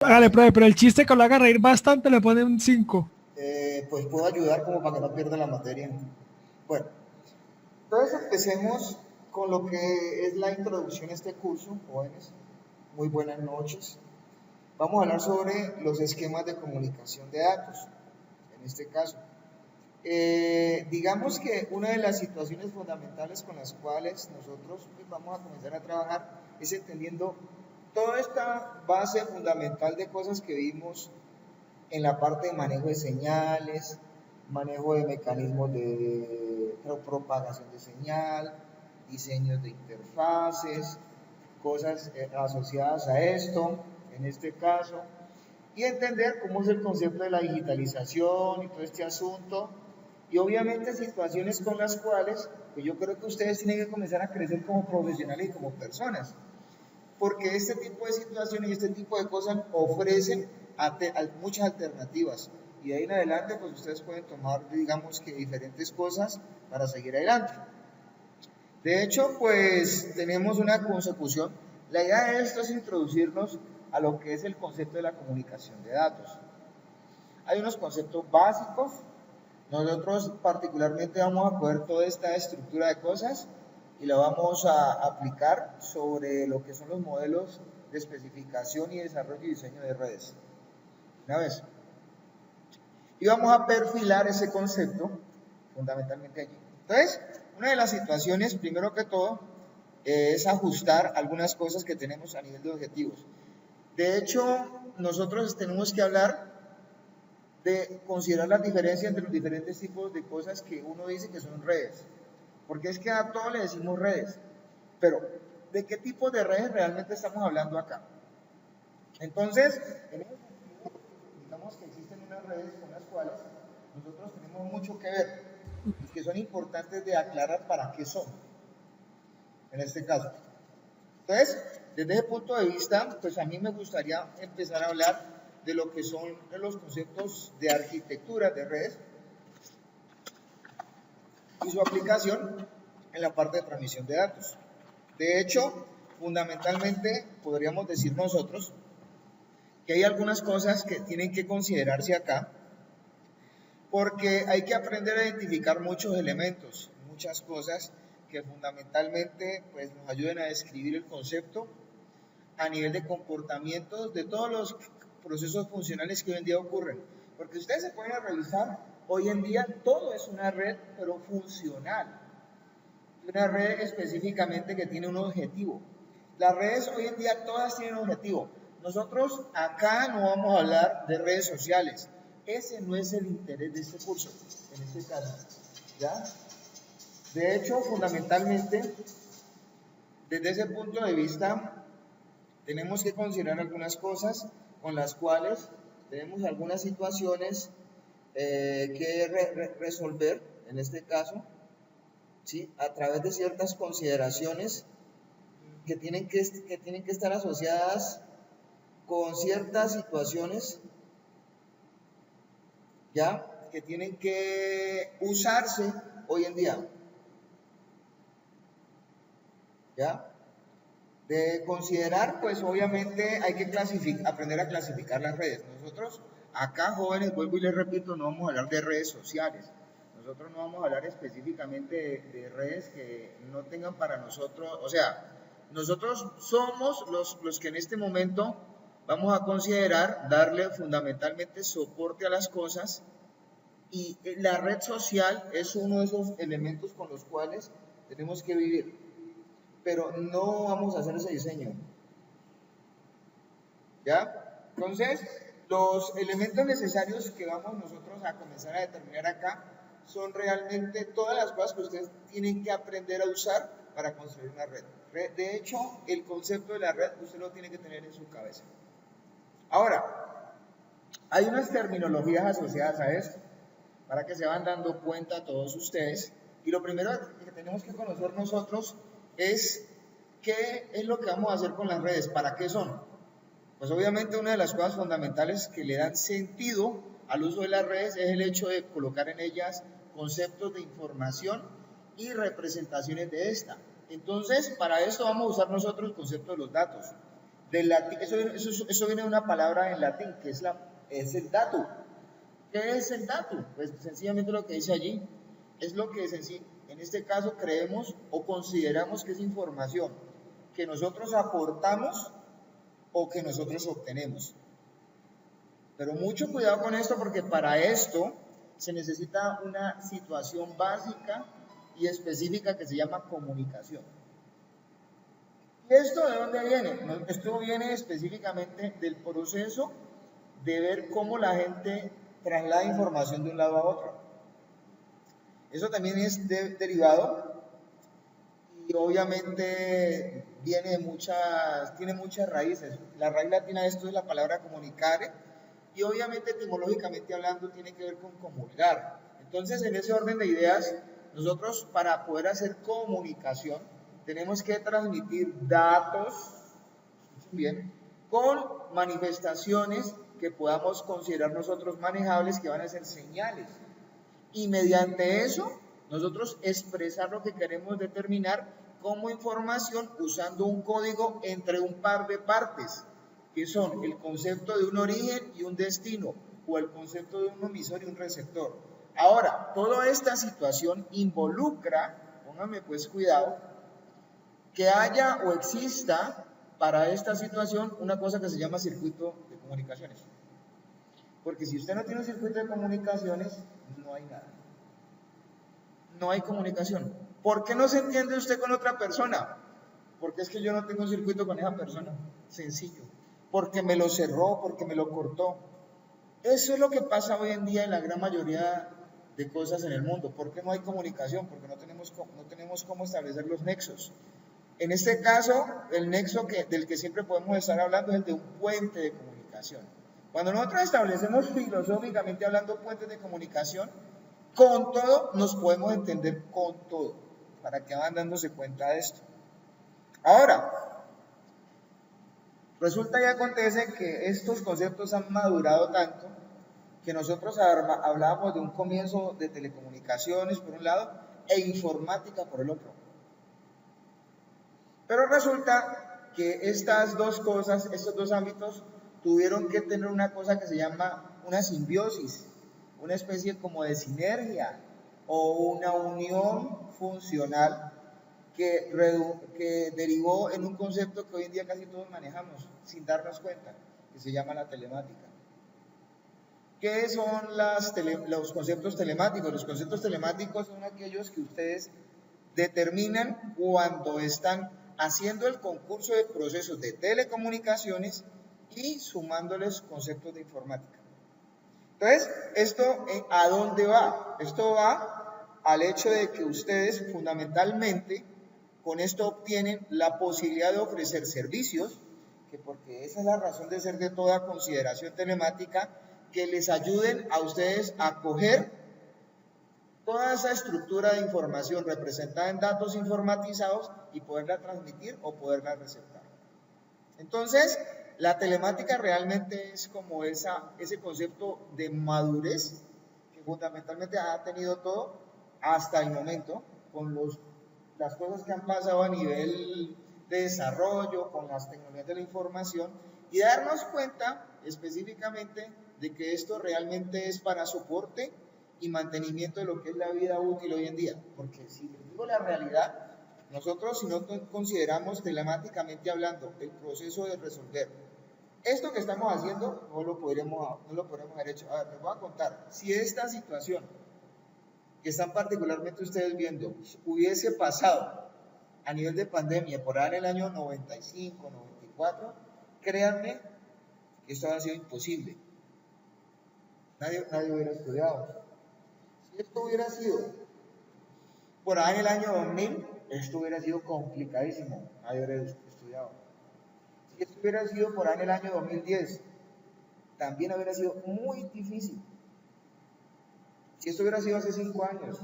Hágale, profe, pero el chiste que lo haga reír bastante le pone un 5. Pues puedo ayudar como para que no pierda la materia. Bueno, entonces empecemos con lo que es la introducción a este curso, jóvenes. Muy buenas noches. Vamos a hablar sobre los esquemas de comunicación de datos, en este caso. Digamos que una de las situaciones fundamentales con las cuales nosotros vamos a comenzar a trabajar es entendiendo toda esta base fundamental de cosas que vimos en la parte de manejo de señales, manejo de mecanismos de propagación de señal, diseños de interfaces, cosas asociadas a esto, en este caso, y entender cómo es el concepto de la digitalización y todo este asunto, y obviamente situaciones con las cuales pues yo creo que ustedes tienen que comenzar a crecer como profesionales y como personas, porque este tipo de situaciones y este tipo de cosas ofrecen muchas alternativas, y de ahí en adelante pues ustedes pueden tomar, digamos que diferentes cosas para seguir adelante. De hecho, pues tenemos una consecución. La idea de esto es introducirnos a lo que es el concepto de la comunicación de datos. Hay unos conceptos básicos. Nosotros particularmente vamos a coger toda esta estructura de cosas y la vamos a aplicar sobre lo que son los modelos de especificación y desarrollo y diseño de redes. Una vez. Y vamos a perfilar ese concepto fundamentalmente allí. Entonces, una de las situaciones, primero que todo, es ajustar algunas cosas que tenemos a nivel de objetivos. De hecho, nosotros tenemos que hablar de considerar las diferencias entre los diferentes tipos de cosas que uno dice que son redes. Porque es que a todos le decimos redes. Pero, ¿de qué tipo de redes realmente estamos hablando acá? Entonces, en ese sentido, digamos que existen unas redes con las cuales nosotros tenemos mucho que ver y que son importantes de aclarar para qué son, en este caso. Entonces, desde ese punto de vista, pues a mí me gustaría empezar a hablar de lo que son los conceptos de arquitectura de redes y su aplicación en la parte de transmisión de datos. De hecho, fundamentalmente podríamos decir nosotros que hay algunas cosas que tienen que considerarse acá, porque hay que aprender a identificar muchos elementos, muchas cosas que fundamentalmente pues, nos ayuden a describir el concepto a nivel de comportamientos de todos los procesos funcionales que hoy en día ocurren. Porque ustedes se pueden revisar, hoy en día todo es una red, pero funcional. Una red específicamente que tiene un objetivo. Las redes hoy en día todas tienen un objetivo. Nosotros acá no vamos a hablar de redes sociales. Ese no es el interés de este curso, en este caso. ¿Ya? De hecho, fundamentalmente, desde ese punto de vista, tenemos que considerar algunas cosas con las cuales tenemos algunas situaciones que resolver, en este caso, ¿sí? A través de ciertas consideraciones que tienen que estar asociadas con ciertas situaciones, ¿ya? Que tienen que usarse hoy en día, ¿ya? De considerar, pues obviamente hay que aprender a clasificar las redes. Nosotros acá, jóvenes, vuelvo y les repito, no vamos a hablar de redes sociales. Nosotros no vamos a hablar específicamente de redes que no tengan para nosotros, o sea, nosotros somos los que en este momento vamos a considerar darle fundamentalmente soporte a las cosas, y la red social es uno de esos elementos con los cuales tenemos que vivir, pero no vamos a hacer ese diseño, ¿ya? Entonces, los elementos necesarios que vamos nosotros a comenzar a determinar acá son realmente todas las cosas que ustedes tienen que aprender a usar para construir una red. De hecho, el concepto de la red usted lo tiene que tener en su cabeza. Ahora, hay unas terminologías asociadas a esto, para que se van dando cuenta todos ustedes. Y lo primero que tenemos que conocer nosotros es qué es lo que vamos a hacer con las redes, para qué son. Pues obviamente una de las cosas fundamentales que le dan sentido al uso de las redes es el hecho de colocar en ellas conceptos de información y representaciones de esta. Entonces, para esto vamos a usar nosotros el concepto de los datos. Del latín, eso viene de una palabra en latín, que es el dato. ¿Qué es el dato? Pues sencillamente lo que dice allí es lo que en este caso creemos o consideramos que es información que nosotros aportamos o que nosotros obtenemos. Pero mucho cuidado con esto, porque para esto se necesita una situación básica y específica que se llama comunicación. ¿Y esto de dónde viene? Esto viene específicamente del proceso de ver cómo la gente traslada información de un lado a otro. Eso también es derivado y obviamente tiene muchas raíces. La raíz latina de esto es la palabra comunicare y obviamente etimológicamente hablando tiene que ver con comulgar. Entonces, en ese orden de ideas, nosotros para poder hacer comunicación tenemos que transmitir datos, bien, con manifestaciones que podamos considerar nosotros manejables, que van a ser señales. Y mediante eso, nosotros expresar lo que queremos determinar como información usando un código entre un par de partes, que son el concepto de un origen y un destino, o el concepto de un emisor y un receptor. Ahora, toda esta situación involucra, pónganme pues cuidado, que haya o exista para esta situación una cosa que se llama circuito de comunicaciones. Porque si usted no tiene un circuito de comunicaciones, no hay nada. No hay comunicación. ¿Por qué no se entiende usted con otra persona? Porque es que yo no tengo un circuito con esa persona. Sencillo. Porque me lo cerró, porque me lo cortó. Eso es lo que pasa hoy en día en la gran mayoría de cosas en el mundo. ¿Por qué no hay comunicación? Porque no tenemos cómo establecer los nexos. En este caso, el nexo del que siempre podemos estar hablando es el de un puente de comunicación. Cuando nosotros establecemos filosóficamente hablando puentes de comunicación, con todo nos podemos entender con todo, para que van dándose cuenta de esto. Ahora, resulta y acontece que estos conceptos han madurado tanto que nosotros hablábamos de un comienzo de telecomunicaciones por un lado e informática por el otro. Pero resulta que estas dos cosas, estos dos ámbitos, tuvieron que tener una cosa que se llama una simbiosis, una especie como de sinergia o una unión funcional que derivó en un concepto que hoy en día casi todos manejamos sin darnos cuenta, que se llama la telemática. ¿Qué son los conceptos telemáticos? Los conceptos telemáticos son aquellos que ustedes determinan cuando están haciendo el concurso de procesos de telecomunicaciones y sumándoles conceptos de informática. Entonces, ¿esto a dónde va? Esto va al hecho de que ustedes fundamentalmente con esto obtienen la posibilidad de ofrecer servicios, que porque esa es la razón de ser de toda consideración telemática, que les ayuden a ustedes a coger toda esa estructura de información representada en datos informatizados y poderla transmitir o poderla receptar. Entonces, la telemática realmente es como ese concepto de madurez que fundamentalmente ha tenido todo hasta el momento, con las cosas que han pasado a nivel de desarrollo, con las tecnologías de la información, y darnos cuenta específicamente de que esto realmente es para soporte y mantenimiento de lo que es la vida útil hoy en día. Porque si les digo la realidad, nosotros si no consideramos telemáticamente hablando el proceso de resolver esto que estamos haciendo, no lo podremos haber hecho. A ver, les voy a contar, si esta situación que están particularmente ustedes viendo hubiese pasado a nivel de pandemia por ahí en el año 95, 94, créanme que esto ha sido imposible. Nadie hubiera estudiado. Si esto hubiera sido por ahí en el año 2000, esto hubiera sido complicadísimo. Nadie hubiera estudiado. Si esto hubiera sido por ahí en el año 2010, también hubiera sido muy difícil. Si esto hubiera sido hace 5 años,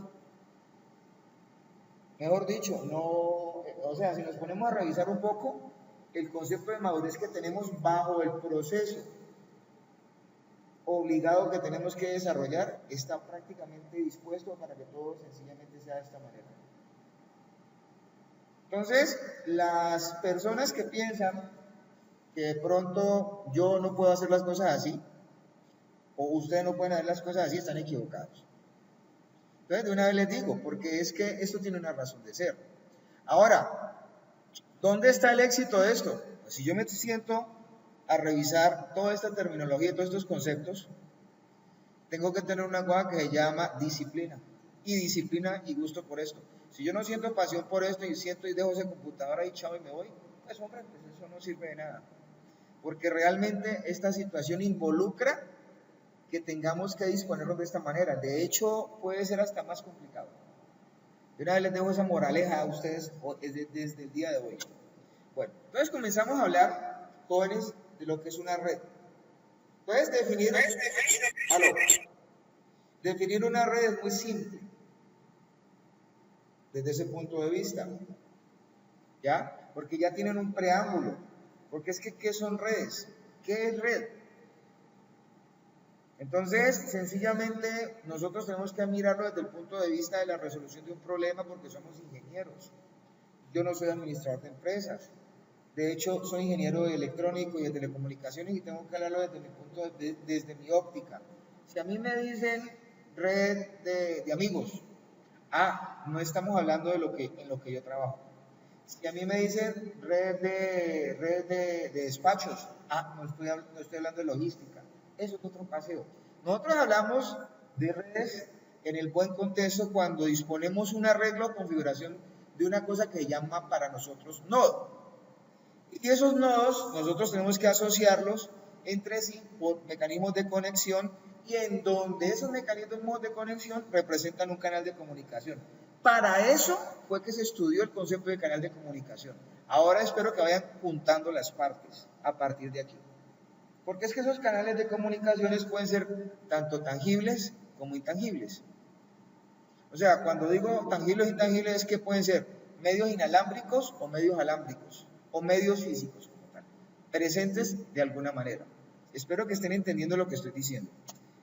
mejor dicho, no, o sea, si nos ponemos a revisar un poco, el concepto de madurez que tenemos bajo el proceso obligado que tenemos que desarrollar está prácticamente dispuesto para que todo sencillamente sea de esta manera. Entonces, las personas que piensan que de pronto yo no puedo hacer las cosas así, o ustedes no pueden hacer las cosas así, están equivocados. Entonces, de una vez les digo, porque es que esto tiene una razón de ser. Ahora, ¿dónde está el éxito de esto? Pues si yo me siento a revisar toda esta terminología y todos estos conceptos, tengo que tener una cosa que se llama disciplina. Y disciplina y gusto por esto. Si yo no siento pasión por esto y siento y dejo ese computador ahí, chao, y me voy, pues hombre, pues eso no sirve de nada. Porque realmente esta situación involucra que tengamos que disponernos de esta manera. De hecho, puede ser hasta más complicado. De una vez les dejo esa moraleja a ustedes desde el día de hoy. Bueno, entonces comenzamos a hablar, jóvenes, de lo que es una red. Entonces, definir una red es muy simple, desde ese punto de vista, ¿ya? Porque ya tienen un preámbulo. Porque es que, ¿qué son redes? ¿Qué es red? Entonces, sencillamente, nosotros tenemos que mirarlo desde el punto de vista de la resolución de un problema porque somos ingenieros. Yo no soy administrador de empresas. De hecho, soy ingeniero electrónico y de telecomunicaciones y tengo que hablarlo desde mi punto desde mi óptica. Si a mí me dicen red de amigos, no estamos hablando de en lo que yo trabajo. Si a mí me dicen red de despachos, no estoy hablando de logística. Eso es otro paseo. Nosotros hablamos de redes en el buen contexto cuando disponemos un arreglo o configuración de una cosa que se llama para nosotros nodo. Y esos nodos nosotros tenemos que asociarlos entre sí por mecanismos de conexión y en donde esos mecanismos de conexión representan un canal de comunicación. Para eso fue que se estudió el concepto de canal de comunicación. Ahora espero que vayan juntando las partes a partir de aquí. Porque es que esos canales de comunicaciones pueden ser tanto tangibles como intangibles. O sea, cuando digo tangibles e intangibles es que pueden ser medios inalámbricos o medios alámbricos o medios físicos como tal, presentes de alguna manera. Espero que estén entendiendo lo que estoy diciendo.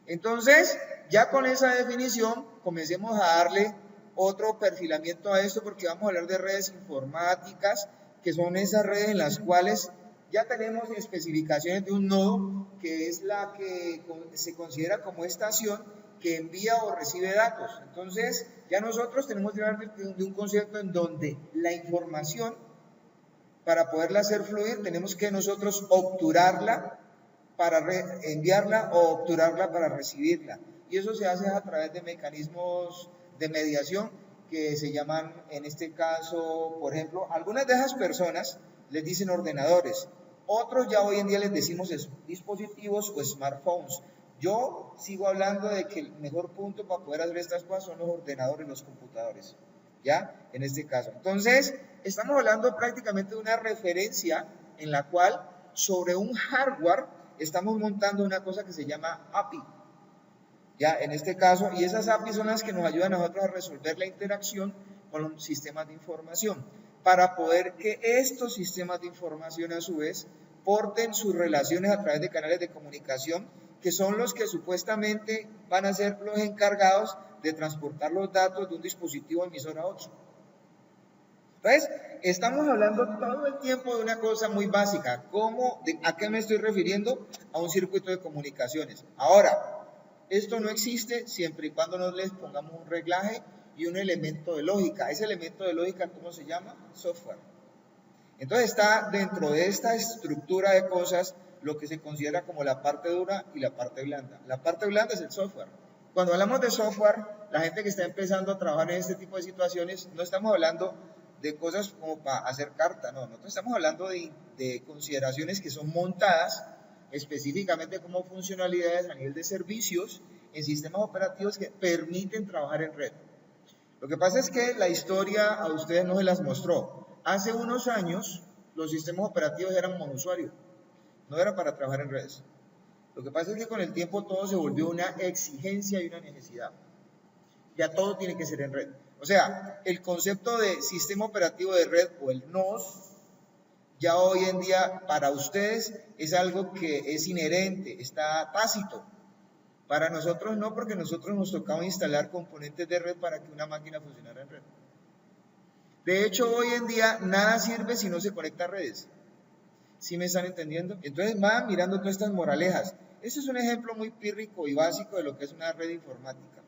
Entonces, ya con esa definición, comencemos a darle otro perfilamiento a esto porque vamos a hablar de redes informáticas, que son esas redes en las cuales ya tenemos especificaciones de un nodo, que es la que se considera como estación que envía o recibe datos. Entonces, ya nosotros tenemos que hablar de un concepto en donde la información, para poderla hacer fluir, tenemos que nosotros obturarla para enviarla o obturarla para recibirla. Y eso se hace a través de mecanismos de mediación que se llaman, en este caso, por ejemplo, algunas de esas personas les dicen ordenadores, otros ya hoy en día les decimos dispositivos o smartphones. Yo sigo hablando de que el mejor punto para poder hacer estas cosas son los ordenadores, los computadores, ¿ya? En este caso. Entonces, estamos hablando prácticamente de una referencia en la cual sobre un hardware estamos montando una cosa que se llama API, ¿ya? En este caso, y esas API son las que nos ayudan a nosotros a resolver la interacción con los sistemas de información, para poder que estos sistemas de información a su vez porten sus relaciones a través de canales de comunicación que son los que supuestamente van a ser los encargados de transportar los datos de un dispositivo emisor a otro. Entonces, estamos hablando todo el tiempo de una cosa muy básica. ¿A qué me estoy refiriendo? A un circuito de comunicaciones. Ahora, esto no existe siempre y cuando no les pongamos un reglaje y un elemento de lógica. Ese elemento de lógica, ¿cómo se llama? Software. Entonces está dentro de esta estructura de cosas lo que se considera como la parte dura y la parte blanda. La parte blanda es el software. Cuando hablamos de software, la gente que está empezando a trabajar en este tipo de situaciones, no estamos hablando de cosas como para hacer carta, no, nosotros estamos hablando de consideraciones que son montadas específicamente como funcionalidades a nivel de servicios en sistemas operativos que permiten trabajar en red. Lo que pasa es que la historia a ustedes no se las mostró. Hace unos años los sistemas operativos eran monousuario, no era para trabajar en redes. Lo que pasa es que con el tiempo todo se volvió una exigencia y una necesidad. Ya todo tiene que ser en red. O sea, el concepto de sistema operativo de red o el NOS, ya hoy en día para ustedes es algo que es inherente, está tácito. Para nosotros no, porque nosotros nos tocaba instalar componentes de red para que una máquina funcionara en red. De hecho, hoy en día nada sirve si no se conecta a redes. ¿Sí me están entendiendo? Entonces van mirando todas estas moralejas. Este es un ejemplo muy pírrico y básico de lo que es una red informática.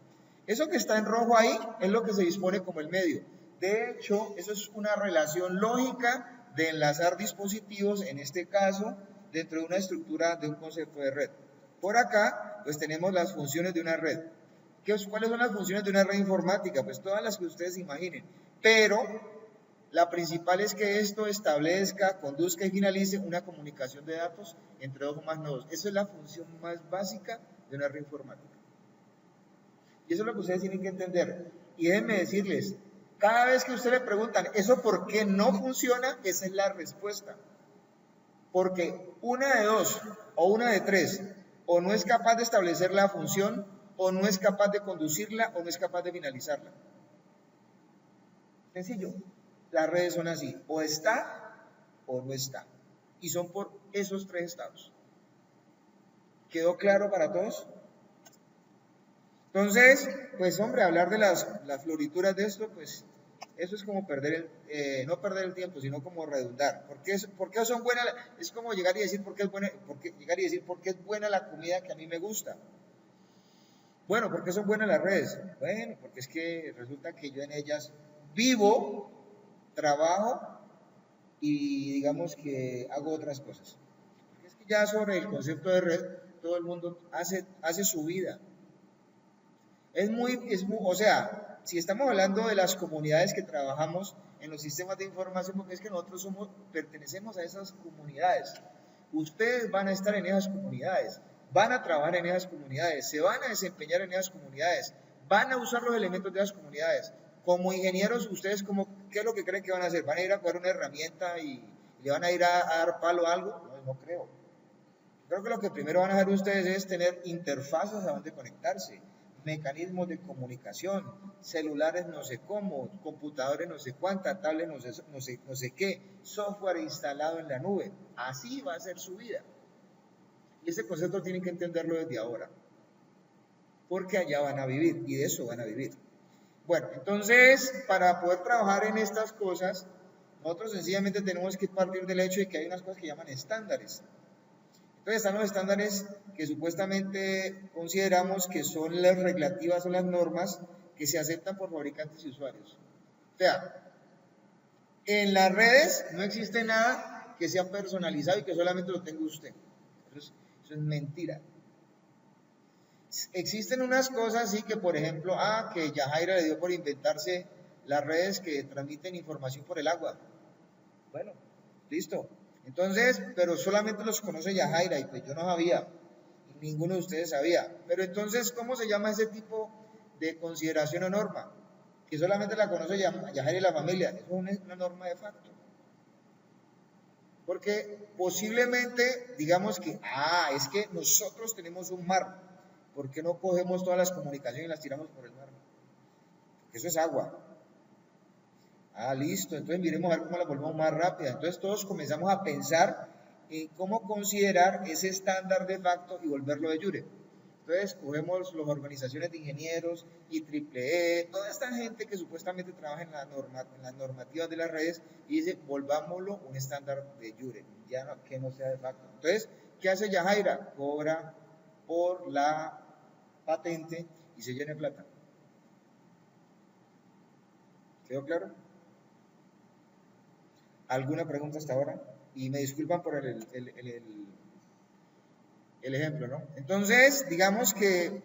Eso que está en rojo ahí es lo que se dispone como el medio. De hecho, eso es una relación lógica de enlazar dispositivos, en este caso, dentro de una estructura de un concepto de red. Por acá, pues tenemos las funciones de una red. ¿Cuáles son las funciones de una red informática? Pues todas las que ustedes imaginen. Pero la principal es que esto establezca, conduzca y finalice una comunicación de datos entre dos o más nodos. Esa es la función más básica de una red informática. Y eso es lo que ustedes tienen que entender. Y déjenme decirles, cada vez que ustedes le preguntan, ¿eso por qué no funciona? Esa es la respuesta. Porque una de dos, o una de tres, o no es capaz de establecer la función, o no es capaz de conducirla, o no es capaz de finalizarla. Sencillo. Las redes son así, o está o no está. Y son por esos tres estados. ¿Quedó claro para todos? Entonces, pues hombre, hablar de las florituras de esto, pues eso es como perder no perder el tiempo, sino como redundar. ¿Por qué son buenas? Es como llegar y decir por qué es buena la comida que a mí me gusta. Bueno, ¿por qué son buenas las redes? Bueno, porque es que resulta que yo en ellas vivo, trabajo y digamos que hago otras cosas. Porque es que ya sobre el concepto de red, todo el mundo hace su vida. O sea, si estamos hablando de las comunidades que trabajamos en los sistemas de información, porque es que nosotros pertenecemos a esas comunidades. Ustedes van a estar en esas comunidades, van a trabajar en esas comunidades, se van a desempeñar en esas comunidades, van a usar los elementos de esas comunidades. Como ingenieros, ustedes ¿qué es lo que creen que van a hacer? ¿Van a ir a coger una herramienta y le van a ir a dar palo a algo? No creo. Creo que lo que primero van a hacer ustedes es tener interfaces a donde conectarse, mecanismos de comunicación, celulares no sé cómo, computadores no sé cuánta, tablets no sé qué, software instalado en la nube. Así va a ser su vida. Y ese concepto tienen que entenderlo desde ahora, porque allá van a vivir y de eso van a vivir. Bueno, entonces, para poder trabajar en estas cosas, nosotros sencillamente tenemos que partir del hecho de que hay unas cosas que llaman estándares. Entonces están los estándares que supuestamente consideramos que son las reglativas, son las normas que se aceptan por fabricantes y usuarios. O sea, en las redes no existe nada que sea personalizado y que solamente lo tenga usted. Eso es mentira. Existen unas cosas, sí, que por ejemplo, que Yajaira le dio por inventarse las redes que transmiten información por el agua. Bueno, listo. Entonces, pero solamente los conoce Yajaira y pues yo no sabía, y ninguno de ustedes sabía. Pero entonces, ¿cómo se llama ese tipo de consideración o norma? Que solamente la conoce Yajaira y la familia. Eso es una norma de facto. Porque posiblemente digamos que, es que nosotros tenemos un mar. ¿Por qué no cogemos todas las comunicaciones y las tiramos por el mar? Porque eso es agua. Listo, entonces miremos a ver cómo la volvemos más rápida. Entonces todos comenzamos a pensar en cómo considerar ese estándar de facto y volverlo de jure. Entonces cogemos las organizaciones de ingenieros, IEEE, toda esta gente que supuestamente trabaja en las normativas de las redes y dice, volvámoslo un estándar de jure, ya no, que no sea de facto. Entonces, ¿qué hace Yajaira? Cobra por la patente y se llena de plata. ¿Quedó claro? ¿Alguna pregunta hasta ahora? Y me disculpan por el ejemplo, ¿no? Entonces, digamos que,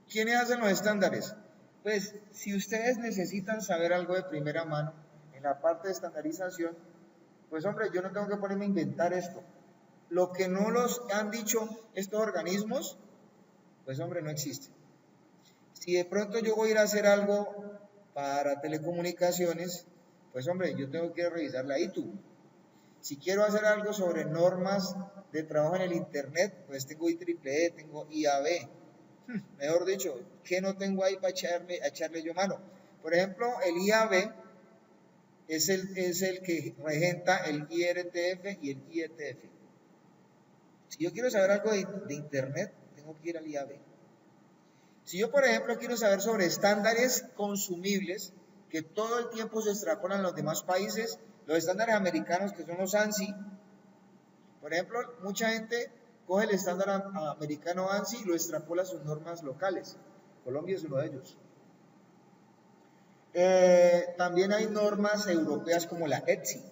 ¿quiénes hacen los estándares? Pues, si ustedes necesitan saber algo de primera mano, en la parte de estandarización, pues hombre, yo no tengo que ponerme a inventar esto. Lo que no los han dicho estos organismos, pues hombre, no existe. Si de pronto yo voy a ir a hacer algo para telecomunicaciones, pues hombre, yo tengo que revisar la ITU. Si quiero hacer algo sobre normas de trabajo en el internet, pues tengo IEEE, tengo IAB. Mejor dicho, ¿qué no tengo ahí para echarle yo mano? Por ejemplo, el IAB es el que regenta el IRTF y el IETF. Si yo quiero saber algo de internet, tengo que ir al IAB. Si yo, por ejemplo, quiero saber sobre estándares consumibles que todo el tiempo se extrapolan en los demás países, los estándares americanos que son los ANSI, Por ejemplo, mucha gente coge el estándar americano ANSI y lo extrapola a sus normas locales. Colombia es uno de ellos. También hay normas europeas como la ETSI.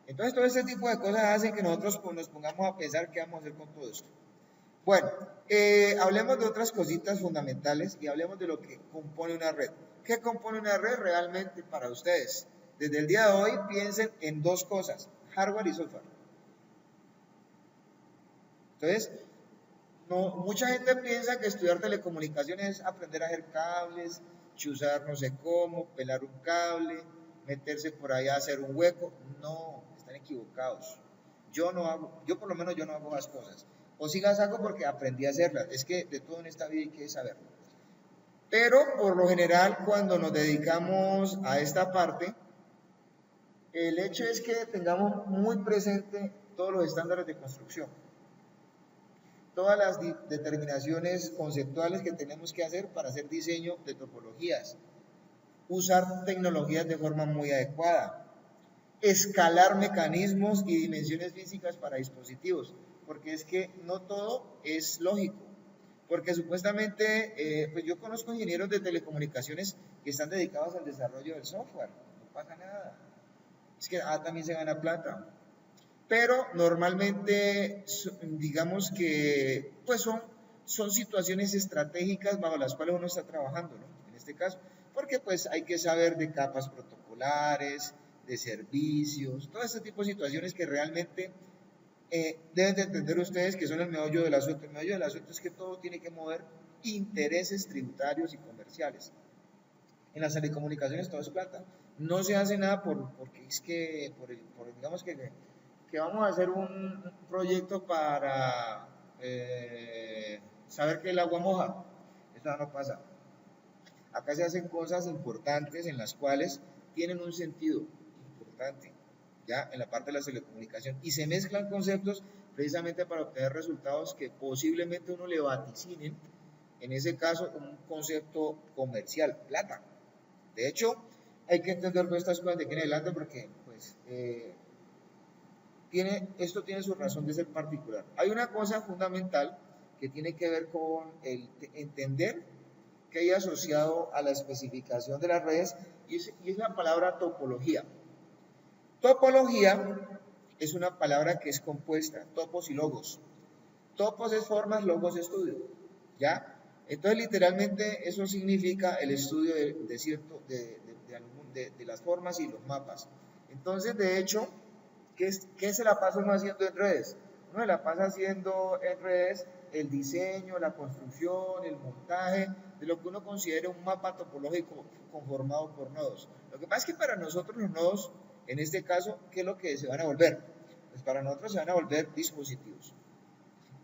Entonces, todo este tipo de cosas hacen que nosotros nos pongamos a pensar qué vamos a hacer con todo esto. Bueno, hablemos de otras cositas fundamentales y hablemos de lo que compone una red. ¿Qué compone una red realmente para ustedes? Desde el día de hoy piensen en dos cosas, hardware y software. Entonces, mucha gente piensa que estudiar telecomunicaciones es aprender a hacer cables, chuzar no sé cómo, pelar un cable, meterse por allá a hacer un hueco. No, están equivocados. Yo por lo menos yo no hago las cosas. O sí las hago porque aprendí a hacerlas. Es que de todo en esta vida hay que saber. Pero por lo general, cuando nos dedicamos a esta parte, el hecho es que tengamos muy presente todos los estándares de construcción, todas las determinaciones conceptuales que tenemos que hacer para hacer diseño de topologías, usar tecnologías de forma muy adecuada, escalar mecanismos y dimensiones físicas para dispositivos, porque es que no todo es lógico, porque supuestamente, pues yo conozco ingenieros de telecomunicaciones que están dedicados al desarrollo del software, no pasa nada, es que también se gana plata, pero normalmente digamos que pues son situaciones estratégicas bajo las cuales uno está trabajando, ¿no? En este caso, porque pues hay que saber de capas protocolares, de servicios, todo este tipo de situaciones que realmente deben de entender ustedes que son el meollo del asunto. El meollo del asunto es que todo tiene que mover intereses tributarios y comerciales. En las telecomunicaciones todo es plata. No se hace nada porque es que, digamos que vamos a hacer un proyecto para saber que el agua moja. Eso no pasa. Acá se hacen cosas importantes en las cuales tienen un sentido importante, ya en la parte de la telecomunicación, y se mezclan conceptos precisamente para obtener resultados que posiblemente uno le vaticinen, en ese caso un concepto comercial, plata. De hecho, hay que entender todas estas cosas de aquí en adelante porque pues esto tiene su razón de ser particular. Hay una cosa fundamental que tiene que ver con el entender que hay asociado a la especificación de las redes y es la palabra topología. Topología es una palabra que es compuesta, topos y logos. Topos es formas, logos es estudio, ¿ya? Entonces literalmente eso significa el estudio de las formas y los mapas. Entonces de hecho, ¿qué se la pasa uno haciendo en redes? Uno se la pasa haciendo en redes el diseño, la construcción, el montaje de lo que uno considera un mapa topológico conformado por nodos. Lo que pasa es que para nosotros los nodos, en este caso, ¿qué es lo que se van a volver? Pues para nosotros se van a volver dispositivos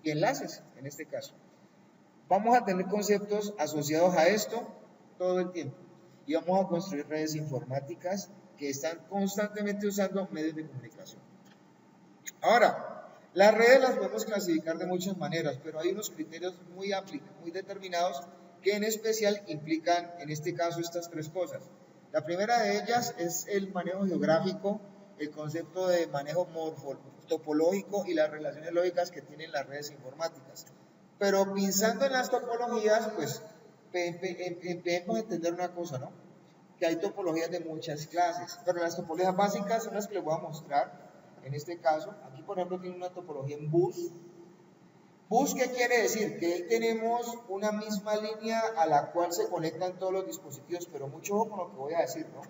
y enlaces, en este caso. Vamos a tener conceptos asociados a esto todo el tiempo y vamos a construir redes informáticas que están constantemente usando medios de comunicación. Ahora, las redes las podemos clasificar de muchas maneras, pero hay unos criterios muy amplios, muy determinados, que en especial implican, en este caso, estas tres cosas. La primera de ellas es el manejo geográfico, el concepto de manejo topológico y las relaciones lógicas que tienen las redes informáticas. Pero pensando en las topologías, pues empecemos a entender una cosa, ¿no? Que hay topologías de muchas clases, pero las topologías básicas son las que les voy a mostrar. En este caso, aquí por ejemplo tiene una topología en bus. Bus, ¿qué quiere decir? Que ahí tenemos una misma línea a la cual se conectan todos los dispositivos, pero mucho ojo con lo que voy a decir, ¿no?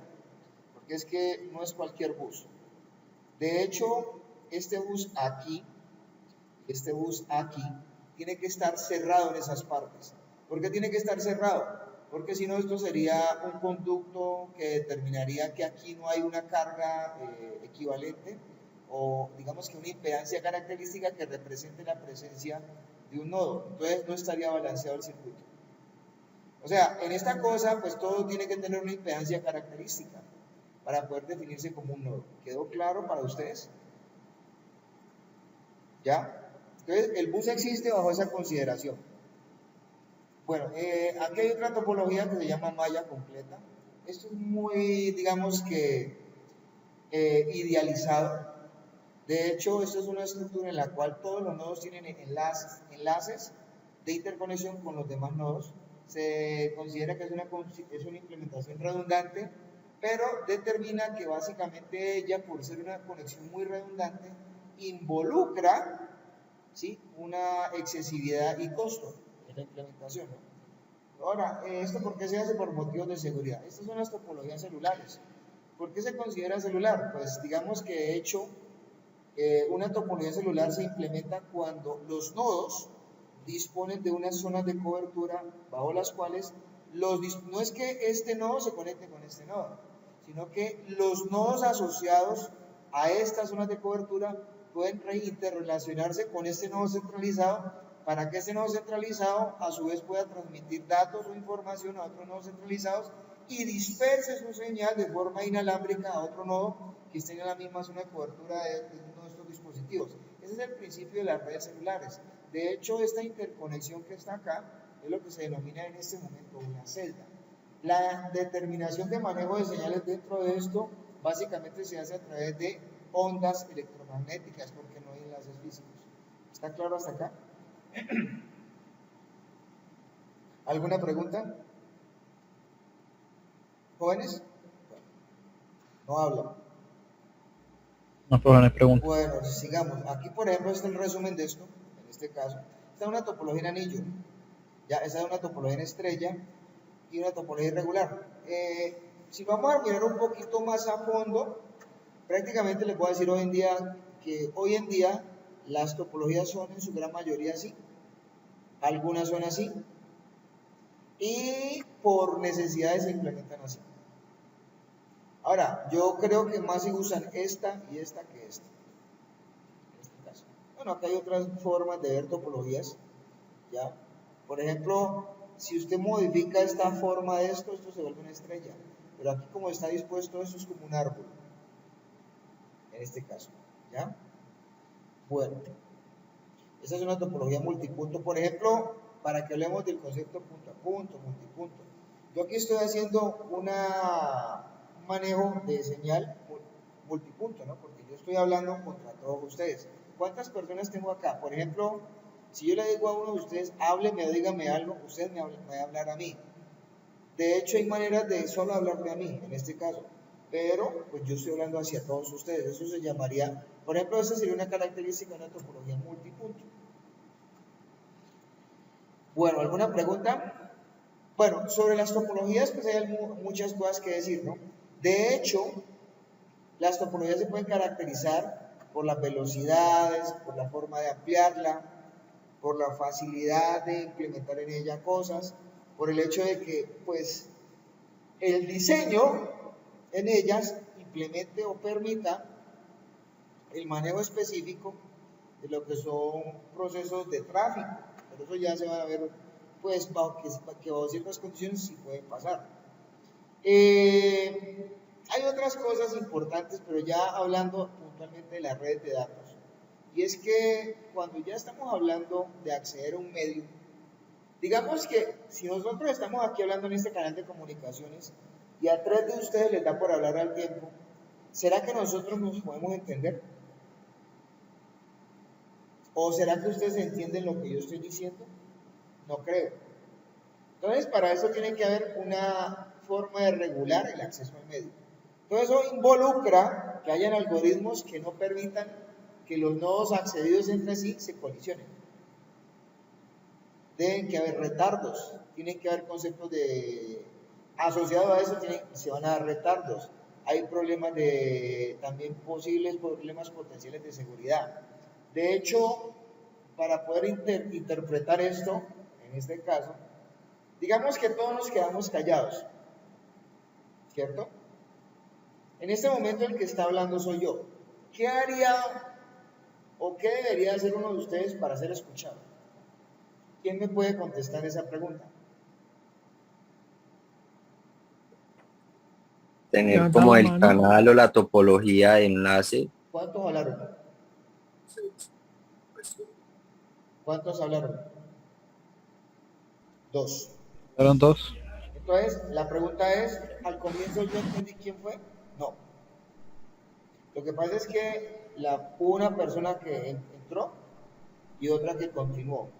Porque es que no es cualquier bus. De hecho, este bus aquí, tiene que estar cerrado en esas partes. ¿Por qué tiene que estar cerrado? Porque si no, esto sería un conducto que determinaría que aquí no hay una carga equivalente, o digamos que una impedancia característica que represente la presencia de un nodo. Entonces no estaría balanceado el circuito. O sea, en esta cosa pues todo tiene que tener una impedancia característica para poder definirse como un nodo. ¿Quedó claro para ustedes? ¿Ya? Entonces el bus existe bajo esa consideración. Bueno, aquí hay otra topología que se llama malla completa. Esto es muy, digamos que, idealizado. De hecho, esto es una estructura en la cual todos los nodos tienen enlaces de interconexión con los demás nodos. Se considera que es una implementación redundante, pero determina que básicamente ella, por ser una conexión muy redundante, involucra, ¿sí?, una excesividad y costo en la implementación, ¿no? Ahora, ¿esto por qué se hace? Por motivos de seguridad. Estas son las topologías celulares. ¿Por qué se considera celular? Pues digamos que de hecho una topología celular se implementa cuando los nodos disponen de unas zonas de cobertura bajo las cuales no es que este nodo se conecte con este nodo, sino que los nodos asociados a estas zonas de cobertura pueden interrelacionarse con este nodo centralizado para que este nodo centralizado a su vez pueda transmitir datos o información a otros nodos centralizados y disperse su señal de forma inalámbrica a otro nodo que esté en la misma zona de cobertura de uno de estos dispositivos. Ese es el principio de las redes celulares. De hecho, esta interconexión que está acá es lo que se denomina en este momento una celda. La determinación de manejo de señales dentro de esto básicamente se hace a través de ondas electromagnéticas porque no hay enlaces físicos. ¿Está claro hasta acá? ¿Alguna pregunta? ¿Jóvenes? Bueno, no hablan. No, pero no hay pregunta. Bueno, sigamos. Aquí, por ejemplo, está el resumen de esto. En este caso, esta es una topología en anillo. Ya, esta es una topología en estrella y una topología irregular. Si vamos a mirar un poquito más a fondo, prácticamente les voy a decir hoy en día las topologías son en su gran mayoría así. Algunas son así. Y por necesidades se implementan así. Ahora, yo creo que más se usan esta y esta que esta. En este caso. Bueno, acá hay otras formas de ver topologías. ¿Ya? Por ejemplo, si usted modifica esta forma de esto se vuelve una estrella. Pero aquí como está dispuesto, esto es como un árbol. En este caso. ¿Ya? Bueno. Esta es una topología multipunto. Por ejemplo, para que hablemos del concepto punto a punto, multipunto. Yo aquí estoy haciendo un manejo de señal multipunto, ¿no? Porque yo estoy hablando contra todos ustedes. ¿Cuántas personas tengo acá? Por ejemplo, si yo le digo a uno de ustedes, hábleme o dígame algo, usted me va a hablar a mí. De hecho, hay maneras de solo hablarme a mí, en este caso. Pero, pues yo estoy hablando hacia todos ustedes. Eso se llamaría, por ejemplo, esa sería una característica de una topología multipunto. Bueno, ¿alguna pregunta? Bueno, sobre las topologías, pues hay muchas cosas que decir, ¿no? De hecho, las topologías se pueden caracterizar por las velocidades, por la forma de ampliarla, por la facilidad de implementar en ella cosas, por el hecho de que, pues, el diseño en ellas implemente o permita el manejo específico de lo que son procesos de tráfico. Pero eso ya se va a ver, pues, que bajo ciertas condiciones sí puede pasar. Hay otras cosas importantes, pero ya hablando puntualmente de las redes de datos. Y es que cuando ya estamos hablando de acceder a un medio, digamos que si nosotros estamos aquí hablando en este canal de comunicaciones y a 3 de ustedes les da por hablar al tiempo, ¿será que nosotros nos podemos entender? ¿O será que ustedes entienden lo que yo estoy diciendo? No creo. Entonces, para eso tiene que haber una forma de regular el acceso al medio. Todo eso involucra que hayan algoritmos que no permitan que los nodos accedidos entre sí se colisionen. Deben que haber retardos, tienen que haber conceptos de... Asociado a eso se van a dar retardos. Hay problemas también posibles problemas potenciales de seguridad. De hecho, para poder interpretar esto, en este caso, digamos que todos nos quedamos callados, ¿cierto? En este momento el que está hablando soy yo. ¿Qué haría o qué debería hacer uno de ustedes para ser escuchado? ¿Quién me puede contestar esa pregunta? Tener Levanta como la el mano. canal o la topología de enlace. ¿Cuántos hablaron? ¿Cuántos hablaron? 2. Fueron dos. Entonces, la pregunta es, ¿al comienzo yo entendí quién fue? No. Lo que pasa es que hubo una persona que entró y otra que continuó.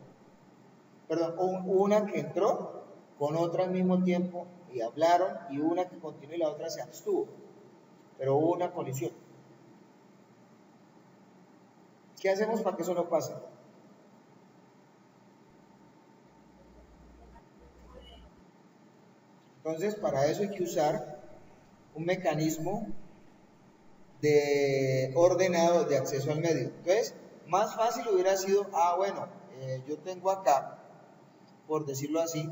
Perdón, hubo una que entró con otra al mismo tiempo y hablaron, y hubo una que continuó y la otra se abstuvo, pero hubo una colisión. ¿Qué hacemos para que eso no pase? Entonces, para eso hay que usar un mecanismo de ordenado de acceso al medio. Entonces, más fácil hubiera sido, bueno, yo tengo acá, por decirlo así,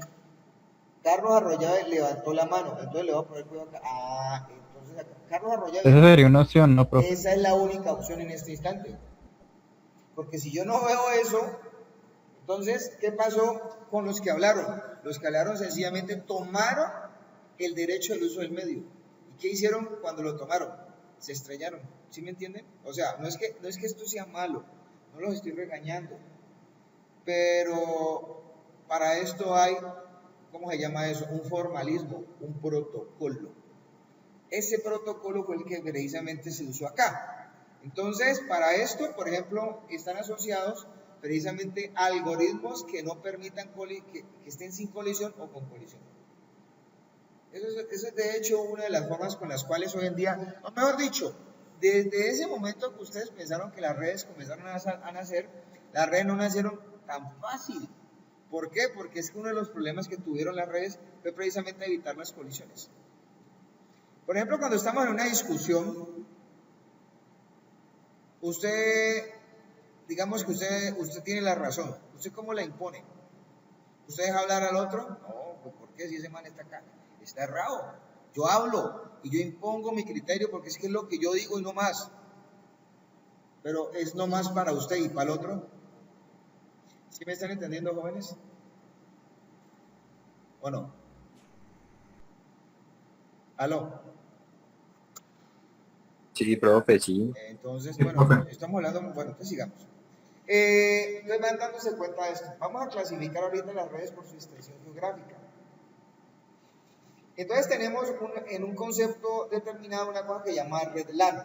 Carlos Arroyave levantó la mano, entonces le voy a poner cuidado acá. Entonces acá, Carlos Arroyave. Esa sería una opción, ¿no, profe? Esa es la única opción en este instante. Porque si yo no veo eso, entonces, ¿qué pasó con los que hablaron? Los que hablaron sencillamente tomaron el derecho al uso del medio. ¿Y qué hicieron cuando lo tomaron? Se estrellaron. ¿Sí me entienden? O sea, no es que esto sea malo, no los estoy regañando, pero para esto hay, ¿cómo se llama eso? Un formalismo, un protocolo. Ese protocolo fue el que precisamente se usó acá. Entonces, para esto, por ejemplo, están asociados precisamente algoritmos que no permitan que estén sin colisión o con colisión. Eso es de hecho una de las formas con las cuales hoy en día, o mejor dicho, desde ese momento que ustedes pensaron que las redes comenzaron a nacer, las redes no nacieron tan fácil. ¿Por qué? Porque es que uno de los problemas que tuvieron las redes fue precisamente evitar las colisiones. Por ejemplo, cuando estamos en una discusión, digamos que usted tiene la razón, ¿usted cómo la impone? ¿Usted deja hablar al otro? No, pues ¿por qué si ese man está acá? Está errado. Yo hablo y yo impongo mi criterio porque es que es lo que yo digo y no más. Pero es no más para usted y para el otro. ¿Sí me están entendiendo, jóvenes? ¿O no? ¿Aló? Sí, profe, sí. Entonces, bueno, estamos hablando, bueno, entonces sigamos. Entonces van dándose cuenta de esto. Vamos a clasificar ahorita las redes por su extensión geográfica. Entonces tenemos en un concepto determinado una cosa que se llama red LAN.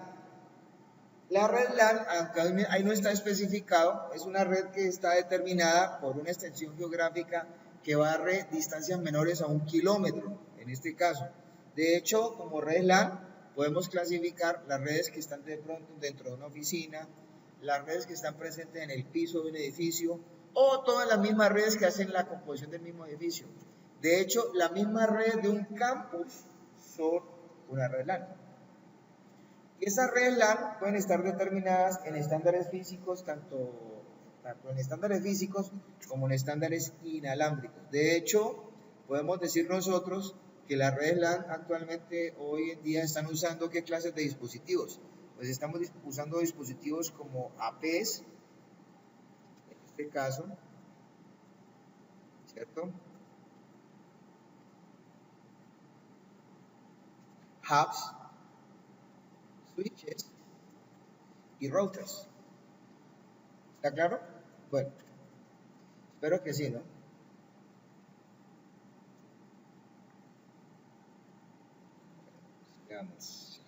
La red LAN, aunque ahí no está especificado, es una red que está determinada por una extensión geográfica que barre distancias menores a 1 kilómetro, en este caso. De hecho, como red LAN, podemos clasificar las redes que están de pronto dentro de una oficina, las redes que están presentes en el piso de un edificio, o todas las mismas redes que hacen la composición del mismo edificio. De hecho, la misma red de un campus son una red LAN. Esas redes LAN pueden estar determinadas en estándares físicos, tanto en estándares físicos como en estándares inalámbricos. De hecho, podemos decir nosotros que las redes LAN actualmente, hoy en día, están usando ¿qué clases de dispositivos? Pues estamos usando dispositivos como APs, en este caso, ¿cierto? Hubs, switches y routers. ¿Está claro? Bueno, espero que sí, ¿no? Veamos.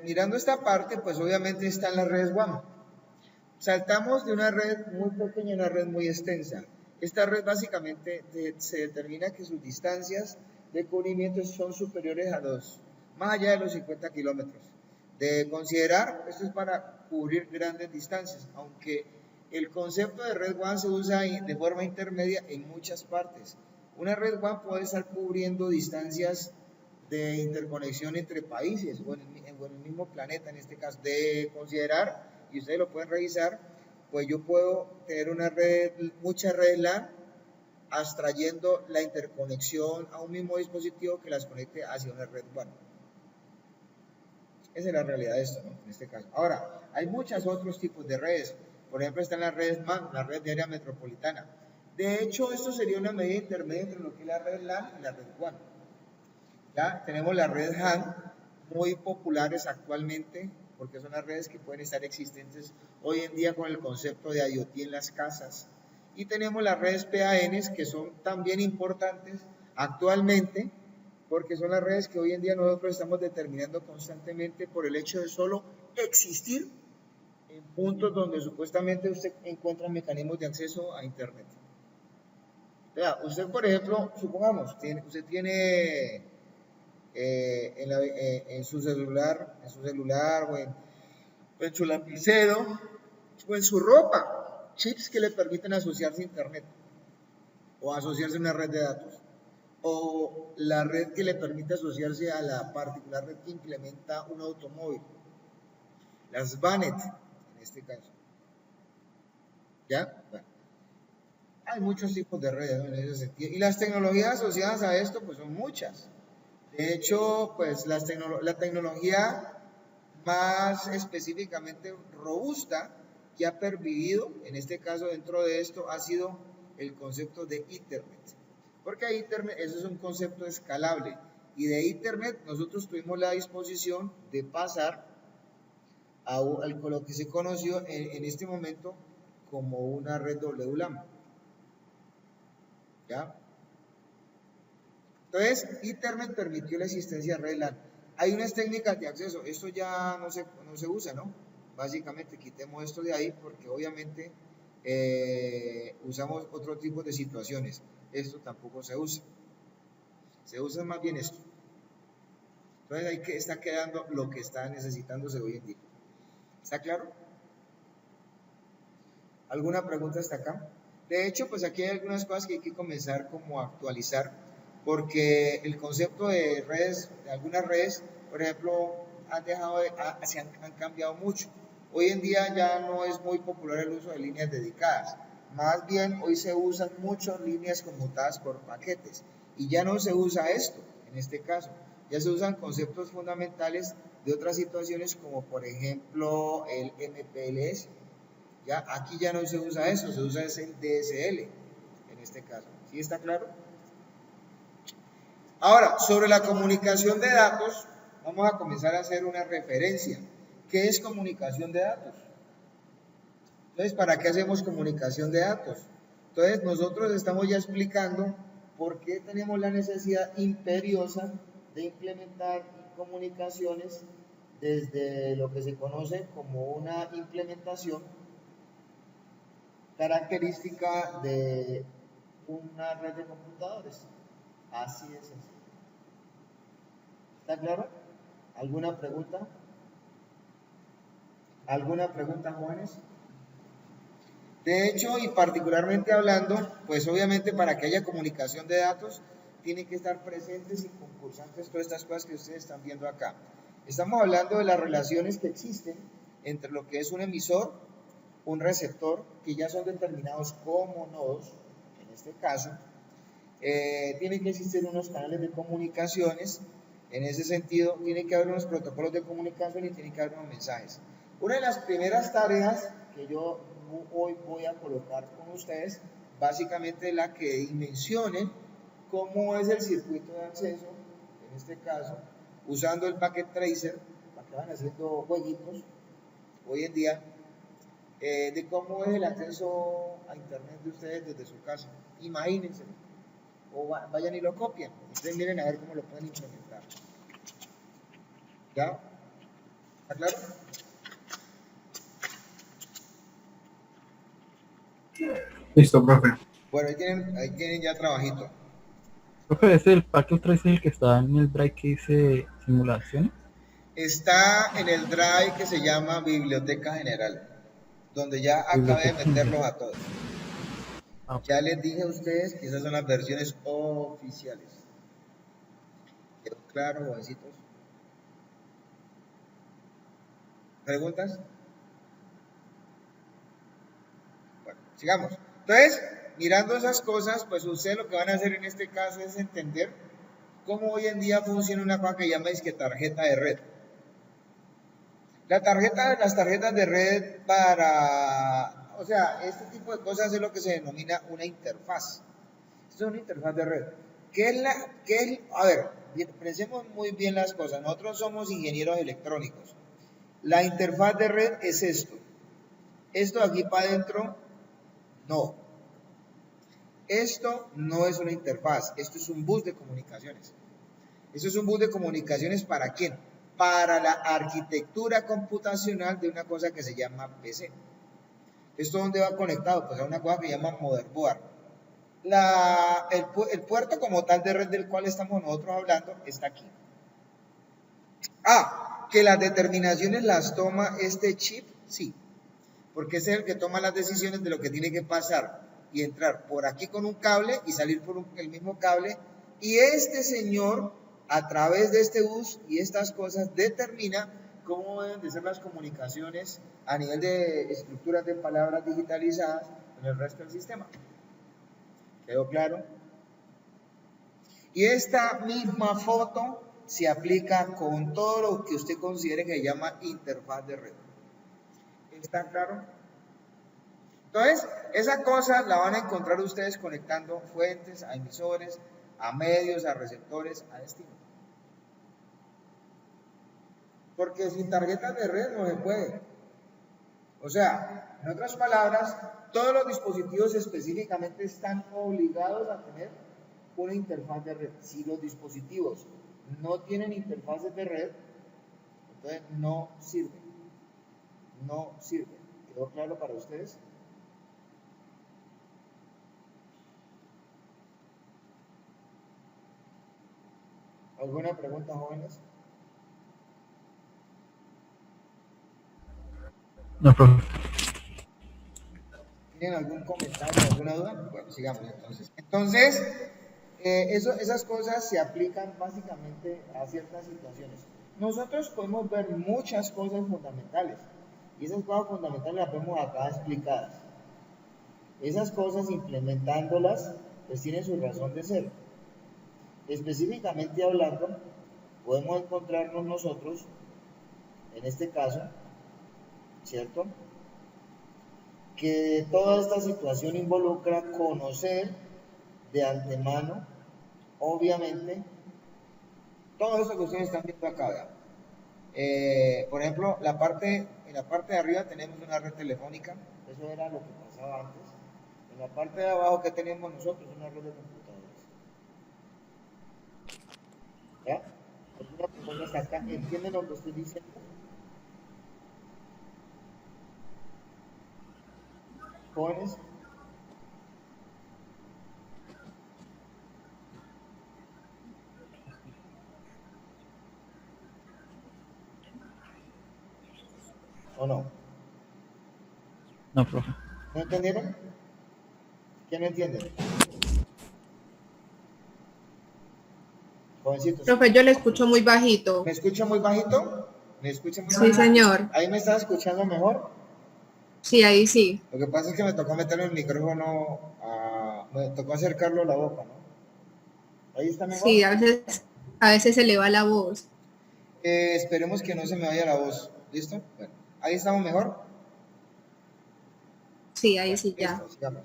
Mirando esta parte, pues obviamente están las redes WAN. Saltamos de una red muy pequeña a una red muy extensa. Esta red básicamente se determina que sus distancias de cubrimiento son superiores a más allá de los 50 kilómetros. De considerar, esto es para cubrir grandes distancias, aunque el concepto de red WAN se usa de forma intermedia en muchas partes. Una red WAN puede estar cubriendo distancias de interconexión entre países o en el mismo planeta, en este caso. De considerar, y ustedes lo pueden revisar, pues yo puedo tener una red, muchas redes LAN, abstrayendo la interconexión a un mismo dispositivo que las conecte hacia una red WAN. Esa es la realidad de esto, ¿no? En este caso. Ahora, hay muchos otros tipos de redes. Por ejemplo, están las redes MAN, la red de área metropolitana. De hecho, esto sería una medida intermedia entre lo que es la red LAN y la red WAN. Ya tenemos la red HAN, muy populares actualmente, porque son las redes que pueden estar existentes hoy en día con el concepto de IoT en las casas. Y tenemos las redes PAN, que son también importantes actualmente, porque son las redes que hoy en día nosotros estamos determinando constantemente por el hecho de solo existir en puntos donde supuestamente usted encuentra mecanismos de acceso a Internet. Vea, usted, por ejemplo, supongamos, usted tiene en su celular o en su lapicero o en su ropa, chips que le permiten asociarse a Internet o asociarse a una red de datos, o la red que le permite asociarse a la particular red que implementa un automóvil, las VANET en este caso. ¿Ya? Bueno, hay muchos tipos de redes, ¿no?, en ese sentido. Y las tecnologías asociadas a esto pues son muchas. De hecho, pues la tecnología más específicamente robusta que ha pervivido, en este caso dentro de esto, ha sido el concepto de Ethernet. Porque Ethernet, eso es un concepto escalable. Y de Ethernet nosotros tuvimos la disposición de pasar a lo que se conoció en este momento como una red WLAN. ¿Ya? Entonces, Ethernet permitió la existencia de red LAN. Hay unas técnicas de acceso, esto ya no se usa, ¿no? Básicamente, quitemos esto de ahí porque obviamente usamos otro tipo de situaciones. Esto tampoco se usa. Se usa más bien esto. Entonces, ahí que está quedando lo que está necesitándose hoy en día. ¿Está claro? ¿Alguna pregunta hasta acá? De hecho, pues aquí hay algunas cosas que hay que comenzar como a actualizar, porque el concepto de redes, de algunas redes, por ejemplo, han cambiado mucho. Hoy en día ya no es muy popular el uso de líneas dedicadas. Más bien, hoy se usan muchas líneas conmutadas por paquetes. Y ya no se usa esto, en este caso. Ya se usan conceptos fundamentales de otras situaciones, como por ejemplo el MPLS. ¿Ya? Aquí ya no se usa eso, se usa el DSL, en este caso. ¿Sí está claro? Ahora, sobre la comunicación de datos, vamos a comenzar a hacer una referencia. ¿Qué es comunicación de datos? Entonces, ¿para qué hacemos comunicación de datos? Entonces, nosotros estamos ya explicando por qué tenemos la necesidad imperiosa de implementar comunicaciones desde lo que se conoce como una implementación característica de una red de computadores. Así es sencillo. ¿Está claro? ¿Alguna pregunta? ¿Alguna pregunta, jóvenes? De hecho, y particularmente hablando, pues obviamente para que haya comunicación de datos, tienen que estar presentes y concursantes todas estas cosas que ustedes están viendo acá. Estamos hablando de las relaciones que existen entre lo que es un emisor, un receptor, que ya son determinados como nodos, en este caso. Tienen que existir unos canales de comunicaciones, en ese sentido, tiene que haber unos protocolos de comunicación y tiene que haber unos mensajes. Una de las primeras tareas que yo hoy voy a colocar con ustedes, básicamente la que dimensionen cómo es el circuito de acceso, en este caso, usando el Packet Tracer, para que van haciendo jueguitos hoy en día, de cómo es el acceso a Internet de ustedes desde su casa. Imagínense, o vayan y lo copian, ustedes miren a ver cómo lo pueden implementar. ¿Ya? ¿Está claro? Listo, profe. Bueno, ahí tienen ya trabajito. Profe, ¿es el Packet Tracer el que está en el drive que dice simulación? Está en el drive que se llama Biblioteca General, donde ya acabé de meterlos a todos. Ya les dije a ustedes que esas son las versiones oficiales. ¿Quedó claro, jovencitos? ¿Preguntas? Bueno, sigamos. Entonces, mirando esas cosas, pues ustedes lo que van a hacer en este caso es entender cómo hoy en día funciona una cosa que llama tarjeta de red. Las tarjetas de red o sea, este tipo de cosas es lo que se denomina una interfaz. Esto es una interfaz de red. A ver, pensemos muy bien las cosas. Nosotros somos ingenieros electrónicos. La interfaz de red es esto. Esto de aquí para adentro, no. Esto no es una interfaz, esto es un bus de comunicaciones. Eso es un bus de comunicaciones ¿para quién? Para la arquitectura computacional de una cosa que se llama PC. ¿Esto dónde va conectado? Pues a una cosa que se llama motherboard. El puerto como tal de red del cual estamos nosotros hablando está aquí. Que las determinaciones las toma este chip, sí, porque es el que toma las decisiones de lo que tiene que pasar y entrar por aquí con un cable y salir por el mismo cable, y este señor a través de este bus y estas cosas determina cómo deben de ser las comunicaciones a nivel de estructuras de palabras digitalizadas en el resto del sistema. ¿Quedó claro? Y esta misma foto se aplica con todo lo que usted considere que se llama interfaz de red. ¿Está claro? Entonces, esa cosa la van a encontrar ustedes conectando fuentes a emisores, a medios, a receptores, a destino. Porque sin tarjetas de red no se puede. O sea, en otras palabras, todos los dispositivos específicamente están obligados a tener una interfaz de red. Si los dispositivos no tienen interfaces de red, entonces no sirven. No sirven. ¿Quedó claro para ustedes? ¿Alguna pregunta, jóvenes? No, profe. ¿Tienen algún comentario, alguna duda? Bueno, sigamos entonces. Entonces, esas cosas se aplican básicamente a ciertas situaciones. Nosotros podemos ver muchas cosas fundamentales, y esas cosas fundamentales las vemos acá explicadas. Esas cosas, implementándolas, pues tienen su razón de ser. Específicamente hablando, podemos encontrarnos nosotros, en este caso, ¿cierto?, que toda esta situación involucra conocer de antemano, obviamente, todo eso que ustedes están viendo acá. Por ejemplo, en la parte de arriba tenemos una red telefónica, eso era lo que pasaba antes. En la parte de abajo que tenemos nosotros, una red de computadores. ¿Ya? ¿Alguna persona está acá? ¿Entienden lo que estoy diciendo? Jóvenes. ¿O no? No, profe. ¿No entendieron? ¿Qué no entienden? Jovencitos. Profe, yo le escucho muy bajito. ¿Me escucha muy bajito? ¿Me escucha muy Sí, bajito? señor. ¿Ahí me está escuchando mejor? Sí, ahí sí. Lo que pasa es que me tocó meterle el micrófono, me tocó acercarlo a la boca, ¿no? ¿Ahí está mejor? Sí, a veces se le va la voz. Esperemos que no se me vaya la voz. ¿Listo? Bueno, ¿ahí estamos mejor? Sí, ahí sí ya. Listo, sigamos.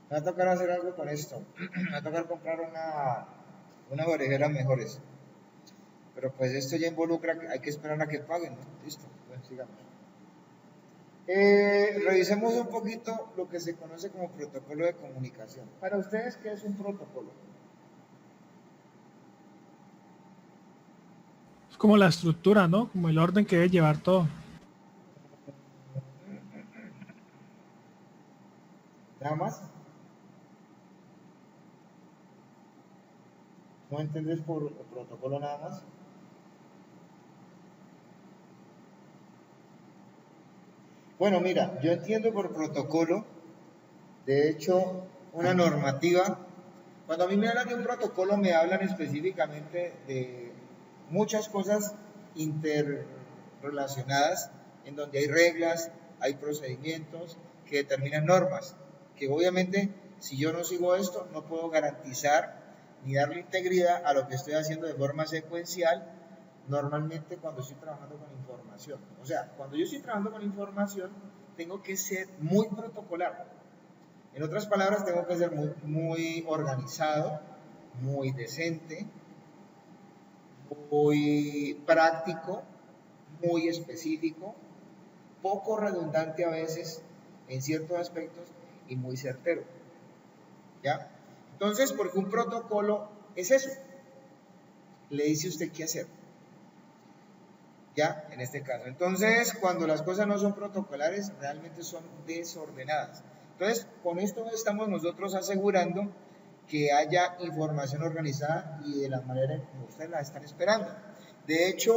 Me va a tocar hacer algo con esto. Me va a tocar comprar unas orejeras mejores. Pero pues esto ya involucra, hay que esperar a que paguen, ¿no? Listo, bueno, sigamos. Revisemos un poquito lo que se conoce como protocolo de comunicación. Para ustedes, ¿qué es un protocolo? Es como la estructura, ¿no? Como el orden que debe llevar todo. ¿Nada más? ¿No entendés por protocolo nada más? Bueno, mira, yo entiendo por protocolo, de hecho, una normativa. Cuando a mí me hablan de un protocolo, me hablan específicamente de muchas cosas interrelacionadas, en donde hay reglas, hay procedimientos que determinan normas, que obviamente, si yo no sigo esto, no puedo garantizar ni darle integridad a lo que estoy haciendo de forma secuencial, normalmente cuando estoy trabajando con información. O sea, cuando yo estoy trabajando con información, tengo que ser muy protocolar. En otras palabras, tengo que ser muy organizado, muy decente, muy práctico, muy específico, poco redundante a veces en ciertos aspectos y muy certero. ¿Ya? Entonces, porque un protocolo es eso. le dice a usted qué hacer. Ya, en este caso. Entonces, cuando las cosas no son protocolares, realmente son desordenadas. Entonces, con esto estamos nosotros asegurando que haya información organizada y de la manera en que ustedes la están esperando. De hecho,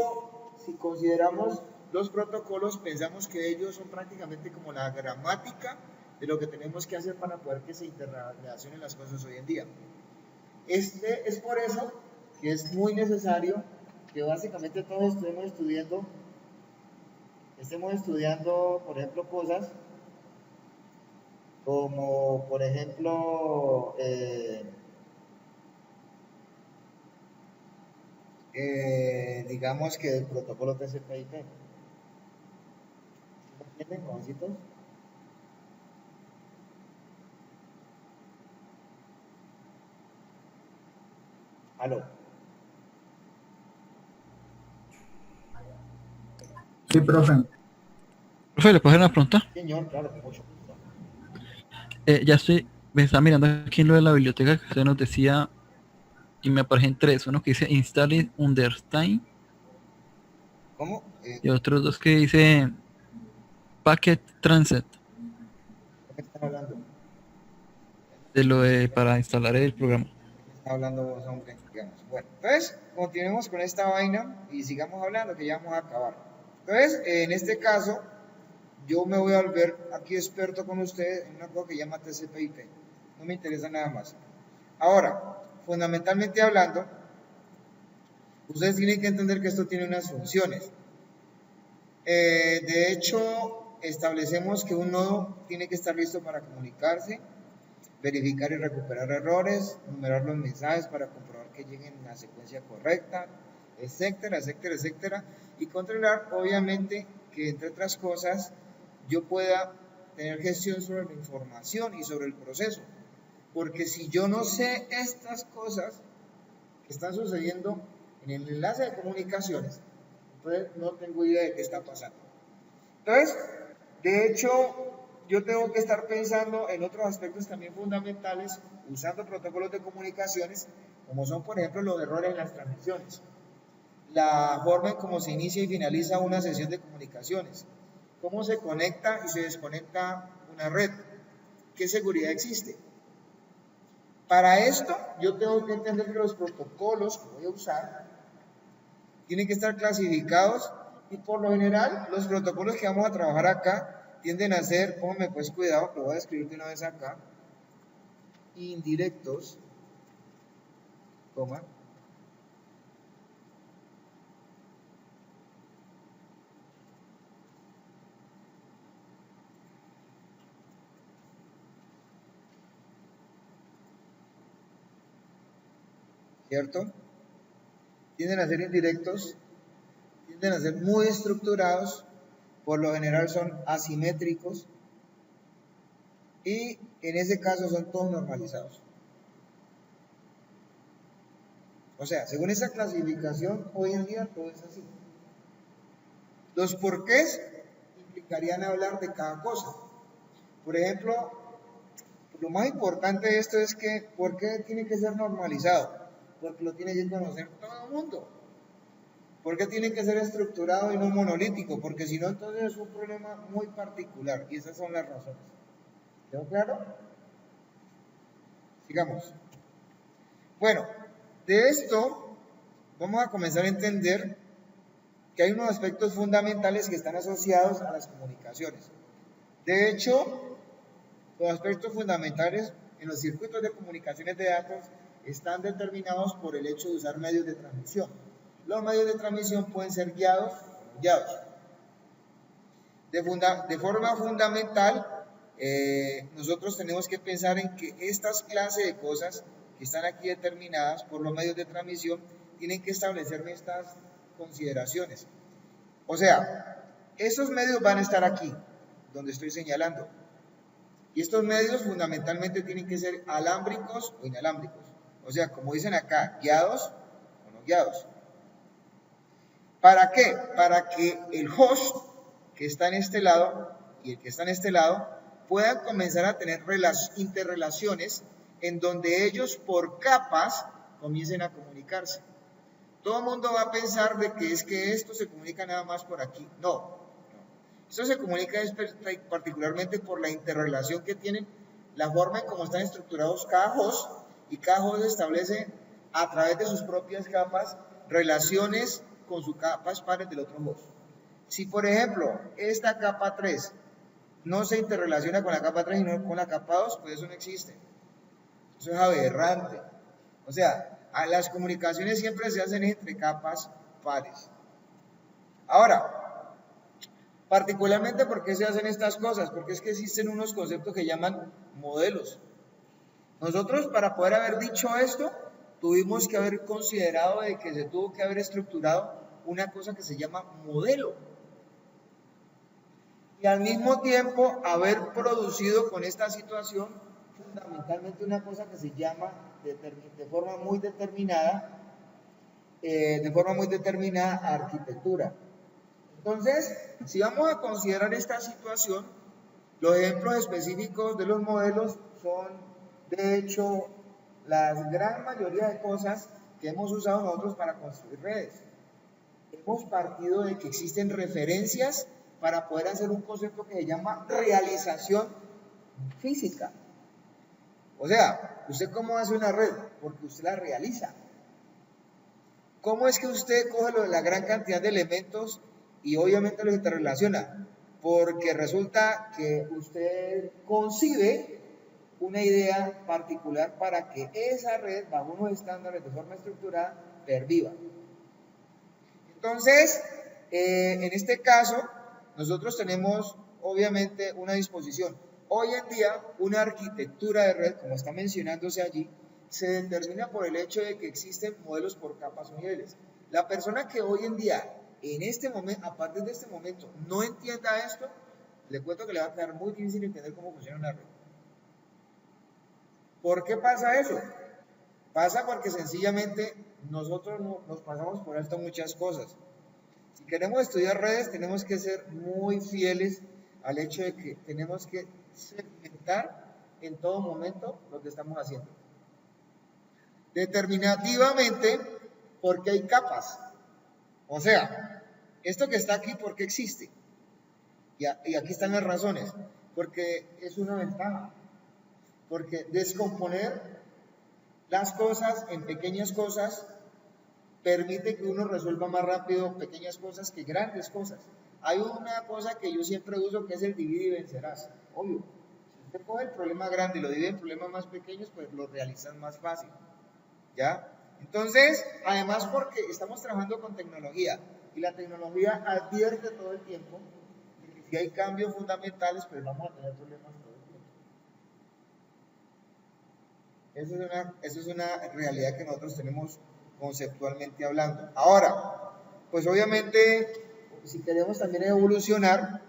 si consideramos los protocolos, pensamos que ellos son prácticamente como la gramática de lo que tenemos que hacer para poder que se interrelacionen las cosas hoy en día. Es por eso que es muy necesario que básicamente todos estemos estudiando, por ejemplo, cosas como, por ejemplo, digamos que el protocolo TCP/IP. ¿Me entienden, jovencitos? Aló. Sí, profe. Profe, ¿le puedo hacer una pregunta? Señor, claro, con mucho gusto. Me estaba mirando aquí en lo de la biblioteca que usted nos decía, y me aparecen tres, uno que dice Install Understand, ¿Cómo? y otros dos que dice Packet Transit, ¿De qué están hablando? de lo de para instalar el programa. Está hablando vos, hombre, digamos. Bueno, entonces, continuemos con esta vaina y sigamos hablando, que ya vamos a acabar. Entonces, en este caso, yo me voy a volver aquí experto con ustedes en una cosa que llama TCP/IP. No me interesa nada más. Ahora, fundamentalmente hablando, ustedes tienen que entender que esto tiene unas funciones. De hecho, establecemos que un nodo tiene que estar listo para comunicarse, verificar y recuperar errores, numerar los mensajes para comprobar que lleguen en la secuencia correcta, etcétera, etcétera, etcétera, y controlar, obviamente, que entre otras cosas, yo pueda tener gestión sobre la información y sobre el proceso, porque si yo no sé estas cosas que están sucediendo en el enlace de comunicaciones, entonces no tengo idea de qué está pasando. Entonces, de hecho, yo tengo que estar pensando en otros aspectos también fundamentales usando protocolos de comunicaciones, como son, por ejemplo, los errores en las transmisiones, la forma en cómo se inicia y finaliza una sesión de comunicaciones, cómo se conecta y se desconecta una red, qué seguridad existe. Para esto, yo tengo que entender que los protocolos que voy a usar tienen que estar clasificados y por lo general los protocolos que vamos a trabajar acá tienden a ser, póngame pues cuidado, lo voy a escribir de una vez acá, indirectos, coma, ¿cierto? Tienden a ser indirectos, tienden a ser muy estructurados, por lo general son asimétricos y en ese caso son todos normalizados. O sea, según esa clasificación, hoy en día todo es así. Los porqués implicarían hablar de cada cosa. Por ejemplo, lo más importante de esto es que, ¿por qué tiene que ser normalizado? Porque lo tiene que conocer todo el mundo. ¿Por qué tiene que ser estructurado y no monolítico? Porque si no, entonces es un problema muy particular y esas son las razones. ¿Quedó claro? Sigamos. Bueno, de esto vamos a comenzar a entender que hay unos aspectos fundamentales que están asociados a las comunicaciones. De hecho, los aspectos fundamentales en los circuitos de comunicaciones de datos están determinados por el hecho de usar medios de transmisión. Los medios de transmisión pueden ser guiados o no guiados. De forma fundamental, nosotros tenemos que pensar en que estas clases de cosas que están aquí determinadas por los medios de transmisión tienen que establecerme estas consideraciones. O sea, esos medios van a estar aquí, donde estoy señalando. Y estos medios fundamentalmente tienen que ser alámbricos o inalámbricos. O sea, como dicen acá, guiados o no guiados. ¿Para qué? Para que el host que está en este lado y el que está en este lado puedan comenzar a tener interrelaciones en donde ellos por capas comiencen a comunicarse. todo el mundo va a pensar de que es que esto se comunica nada más por aquí. No. Esto se comunica particularmente por la interrelación que tienen, la forma en cómo están estructurados cada host, y cada host establece a través de sus propias capas relaciones con sus capas pares del otro host. Si por ejemplo esta capa 3 no se interrelaciona con la capa 3 sino con la capa 2, pues eso no existe. Eso es aberrante. O sea, las comunicaciones siempre se hacen entre capas pares. Ahora, particularmente, ¿por qué se hacen estas cosas? Porque es que existen unos conceptos que llaman modelos. Nosotros, para poder haber dicho esto, tuvimos que haber considerado de que se tuvo que haber estructurado una cosa que se llama modelo. Y al mismo tiempo haber producido con esta situación fundamentalmente una cosa que se llama de forma muy determinada arquitectura. Entonces, si vamos a considerar esta situación, los ejemplos específicos de los modelos son, de hecho, la gran mayoría de cosas que hemos usado nosotros para construir redes. Hemos partido de que existen referencias para poder hacer un concepto que se llama realización física. O sea, ¿usted cómo hace una red? Porque usted la realiza. ¿Cómo es que usted coge la gran cantidad de elementos y obviamente los interrelaciona? Porque resulta que usted concibe una idea particular para que esa red, bajo unos estándares de forma estructurada, perviva. Entonces, en este caso, nosotros tenemos obviamente una disposición. Hoy en día, una arquitectura de red, como está mencionándose allí, se determina por el hecho de que existen modelos por capas o niveles. La persona que hoy en día, en este momento, a partir de este momento, no entienda esto, le cuento que le va a quedar muy difícil entender cómo funciona una red. ¿Por qué pasa eso? Pasa porque sencillamente nosotros nos pasamos por alto muchas cosas. Si queremos estudiar redes, tenemos que ser muy fieles al hecho de que tenemos que segmentar en todo momento lo que estamos haciendo. Determinativamente, porque hay capas. O sea, esto que está aquí, ¿por qué existe? Y aquí están las razones. Porque es una ventaja. Porque descomponer las cosas en pequeñas cosas permite que uno resuelva más rápido pequeñas cosas que grandes cosas. Hay una cosa que yo siempre uso que es el divide y vencerás. Obvio, si usted coge el problema grande y lo divide en problemas más pequeños, pues lo realizan más fácil. ¿Ya? Entonces, además porque estamos trabajando con tecnología y la tecnología advierte todo el tiempo de que si hay cambios fundamentales, pues vamos a tener problemas todo el tiempo. Eso es una realidad que nosotros tenemos conceptualmente hablando. Ahora, pues obviamente, si queremos también evolucionar,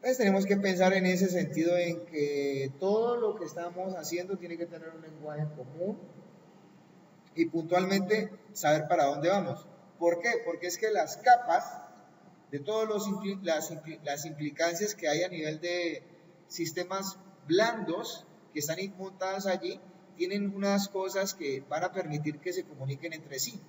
pues tenemos que pensar en ese sentido en que todo lo que estamos haciendo tiene que tener un lenguaje común y puntualmente saber para dónde vamos. ¿Por qué? Porque es que las capas de todas las implicancias que hay a nivel de sistemas blandos que están montadas allí, tienen unas cosas que van a permitir que se comuniquen entre sí.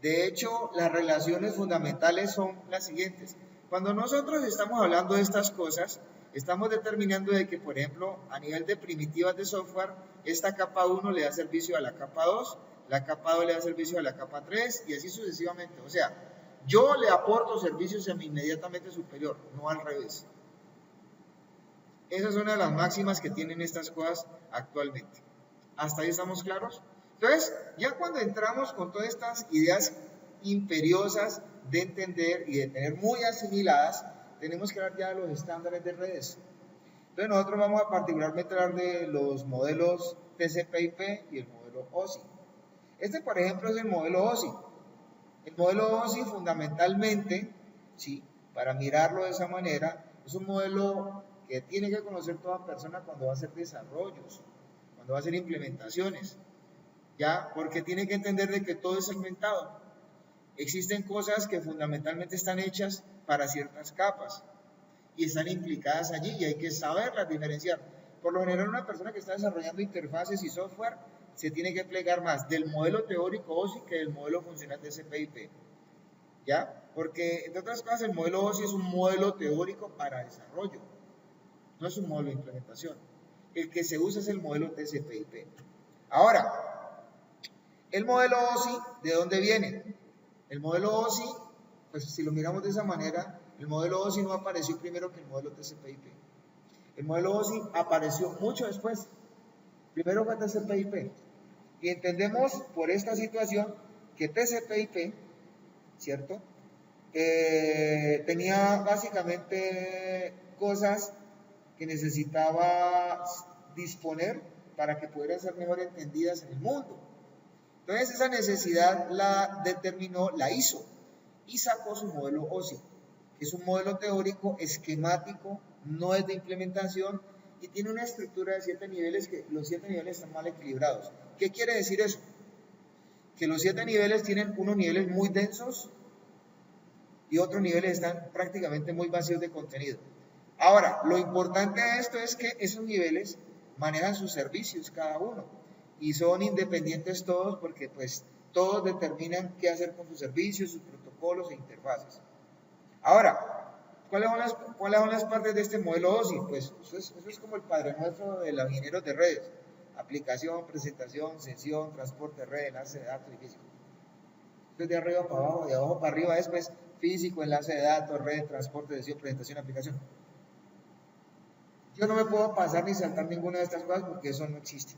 De hecho, las relaciones fundamentales son las siguientes. Cuando nosotros estamos hablando de estas cosas, estamos determinando de que, por ejemplo, a nivel de primitivas de software, esta capa 1 le da servicio a la capa 2, la capa 2 le da servicio a la capa 3 y así sucesivamente. O sea, yo le aporto servicios a mi inmediatamente superior, no al revés. Esa es una de las máximas que tienen estas cosas actualmente. ¿Hasta ahí estamos claros? Entonces, ya cuando entramos con todas estas ideas imperiosas de entender y de tener muy asimiladas, tenemos que hablar ya de los estándares de redes. Entonces, nosotros vamos a particularmente hablar de los modelos TCP/IP y el modelo OSI. Este, por ejemplo, es el modelo OSI. El modelo OSI, fundamentalmente, ¿sí?, para mirarlo de esa manera, es un modelo que tiene que conocer toda persona cuando va a hacer desarrollos, cuando va a hacer implementaciones, ¿ya? Porque tiene que entender de que todo es segmentado. Existen cosas que fundamentalmente están hechas para ciertas capas y están implicadas allí y hay que saberlas diferenciar. Por lo general, una persona que está desarrollando interfaces y software se tiene que plegar más del modelo teórico OSI que del modelo funcional de CPIP. ¿Ya? Porque, entre otras cosas, el modelo OSI es un modelo teórico para desarrollo, no es un modelo de implementación. El que se usa es el modelo TCP/IP. Ahora, el modelo OSI, ¿de dónde viene? El modelo OSI, pues si lo miramos de esa manera, el modelo OSI no apareció primero que el modelo TCP/IP. El modelo OSI apareció mucho después. Primero fue TCP/IP. Y entendemos por esta situación que TCP/IP, ¿cierto? Tenía básicamente cosas que necesitaba disponer para que pudieran ser mejor entendidas en el mundo. Entonces esa necesidad la determinó, la hizo y sacó su modelo OSI, que es un modelo teórico, esquemático, no es de implementación y tiene una estructura de 7 niveles que los 7 niveles están mal equilibrados. ¿Qué quiere decir eso? Que los 7 niveles tienen unos niveles muy densos y otros niveles están prácticamente muy vacíos de contenido. Ahora, lo importante de esto es que esos niveles manejan sus servicios cada uno y son independientes todos porque pues todos determinan qué hacer con sus servicios, sus protocolos e interfaces. Ahora, ¿cuáles son las partes de este modelo OSI? Pues eso es como el padre nuestro de los ingenieros de redes: aplicación, presentación, sesión, transporte de red, enlace de datos y físico. Esto es de arriba para abajo, de abajo para arriba es pues físico, enlace de datos, red, transporte, sesión, presentación, aplicación. Yo no me puedo pasar ni saltar ninguna de estas cosas porque eso no existe.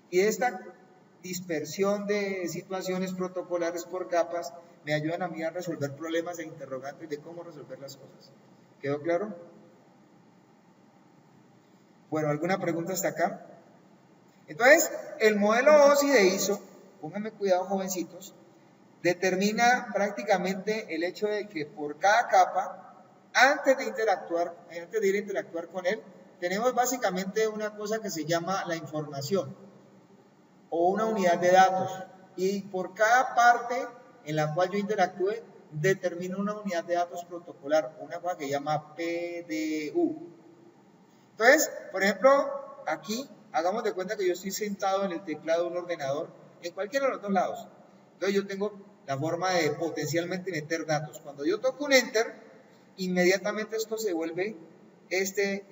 Y esta dispersión de situaciones protocolares por capas me ayudan a mí a resolver problemas e interrogantes de cómo resolver las cosas. ¿Quedó claro? Bueno, ¿alguna pregunta hasta acá? Entonces, el modelo OSI de ISO, pónganme cuidado jovencitos, determina prácticamente el hecho de que por cada capa, antes de ir a interactuar con él, tenemos básicamente una cosa que se llama la información o una unidad de datos, y por cada parte en la cual yo interactúe determino una unidad de datos protocolar, una cosa que se llama PDU. Entonces, por ejemplo, aquí hagamos de cuenta que yo estoy sentado en el teclado de un ordenador en cualquiera de los dos lados. Entonces yo tengo la forma de potencialmente meter datos. Cuando yo toco un enter, inmediatamente esto se vuelve este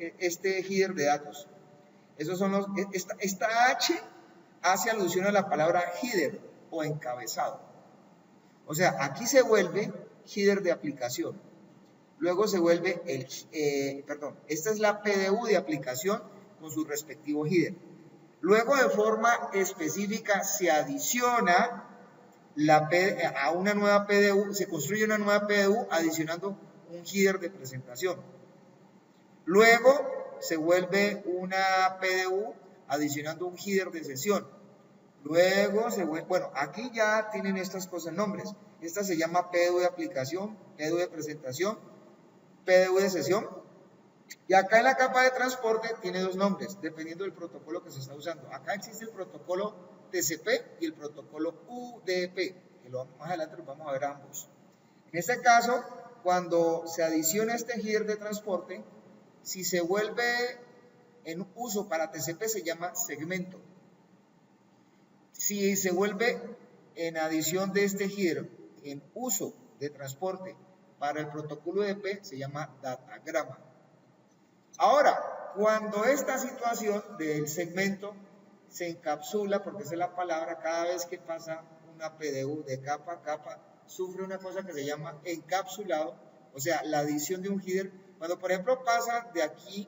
header de datos. Esos son esta H hace alusión a la palabra header o encabezado. O sea, aquí se vuelve header de aplicación. Luego se vuelve esta es la PDU de aplicación con su respectivo header. Luego de forma específica se adiciona a una nueva PDU, se construye una nueva PDU adicionando un header de presentación. Luego se vuelve una PDU adicionando un header de sesión. Luego se vuelve, bueno, aquí ya tienen estas cosas nombres. Esta se llama PDU de aplicación, PDU de presentación, PDU de sesión. Y acá en la capa de transporte tiene dos nombres, dependiendo del protocolo que se está usando. Acá existe el protocolo TCP y el protocolo UDP, que más adelante los vamos a ver ambos. En este caso, cuando se adiciona este header de transporte, si se vuelve en uso para TCP se llama segmento. Si se vuelve en adición de este header en uso de transporte para el protocolo UDP se llama datagrama. Ahora, cuando esta situación del segmento se encapsula, porque esa es la palabra, cada vez que pasa una PDU de capa a capa, sufre una cosa que se llama encapsulado, o sea, la adición de un header. Cuando, por ejemplo, pasa de aquí,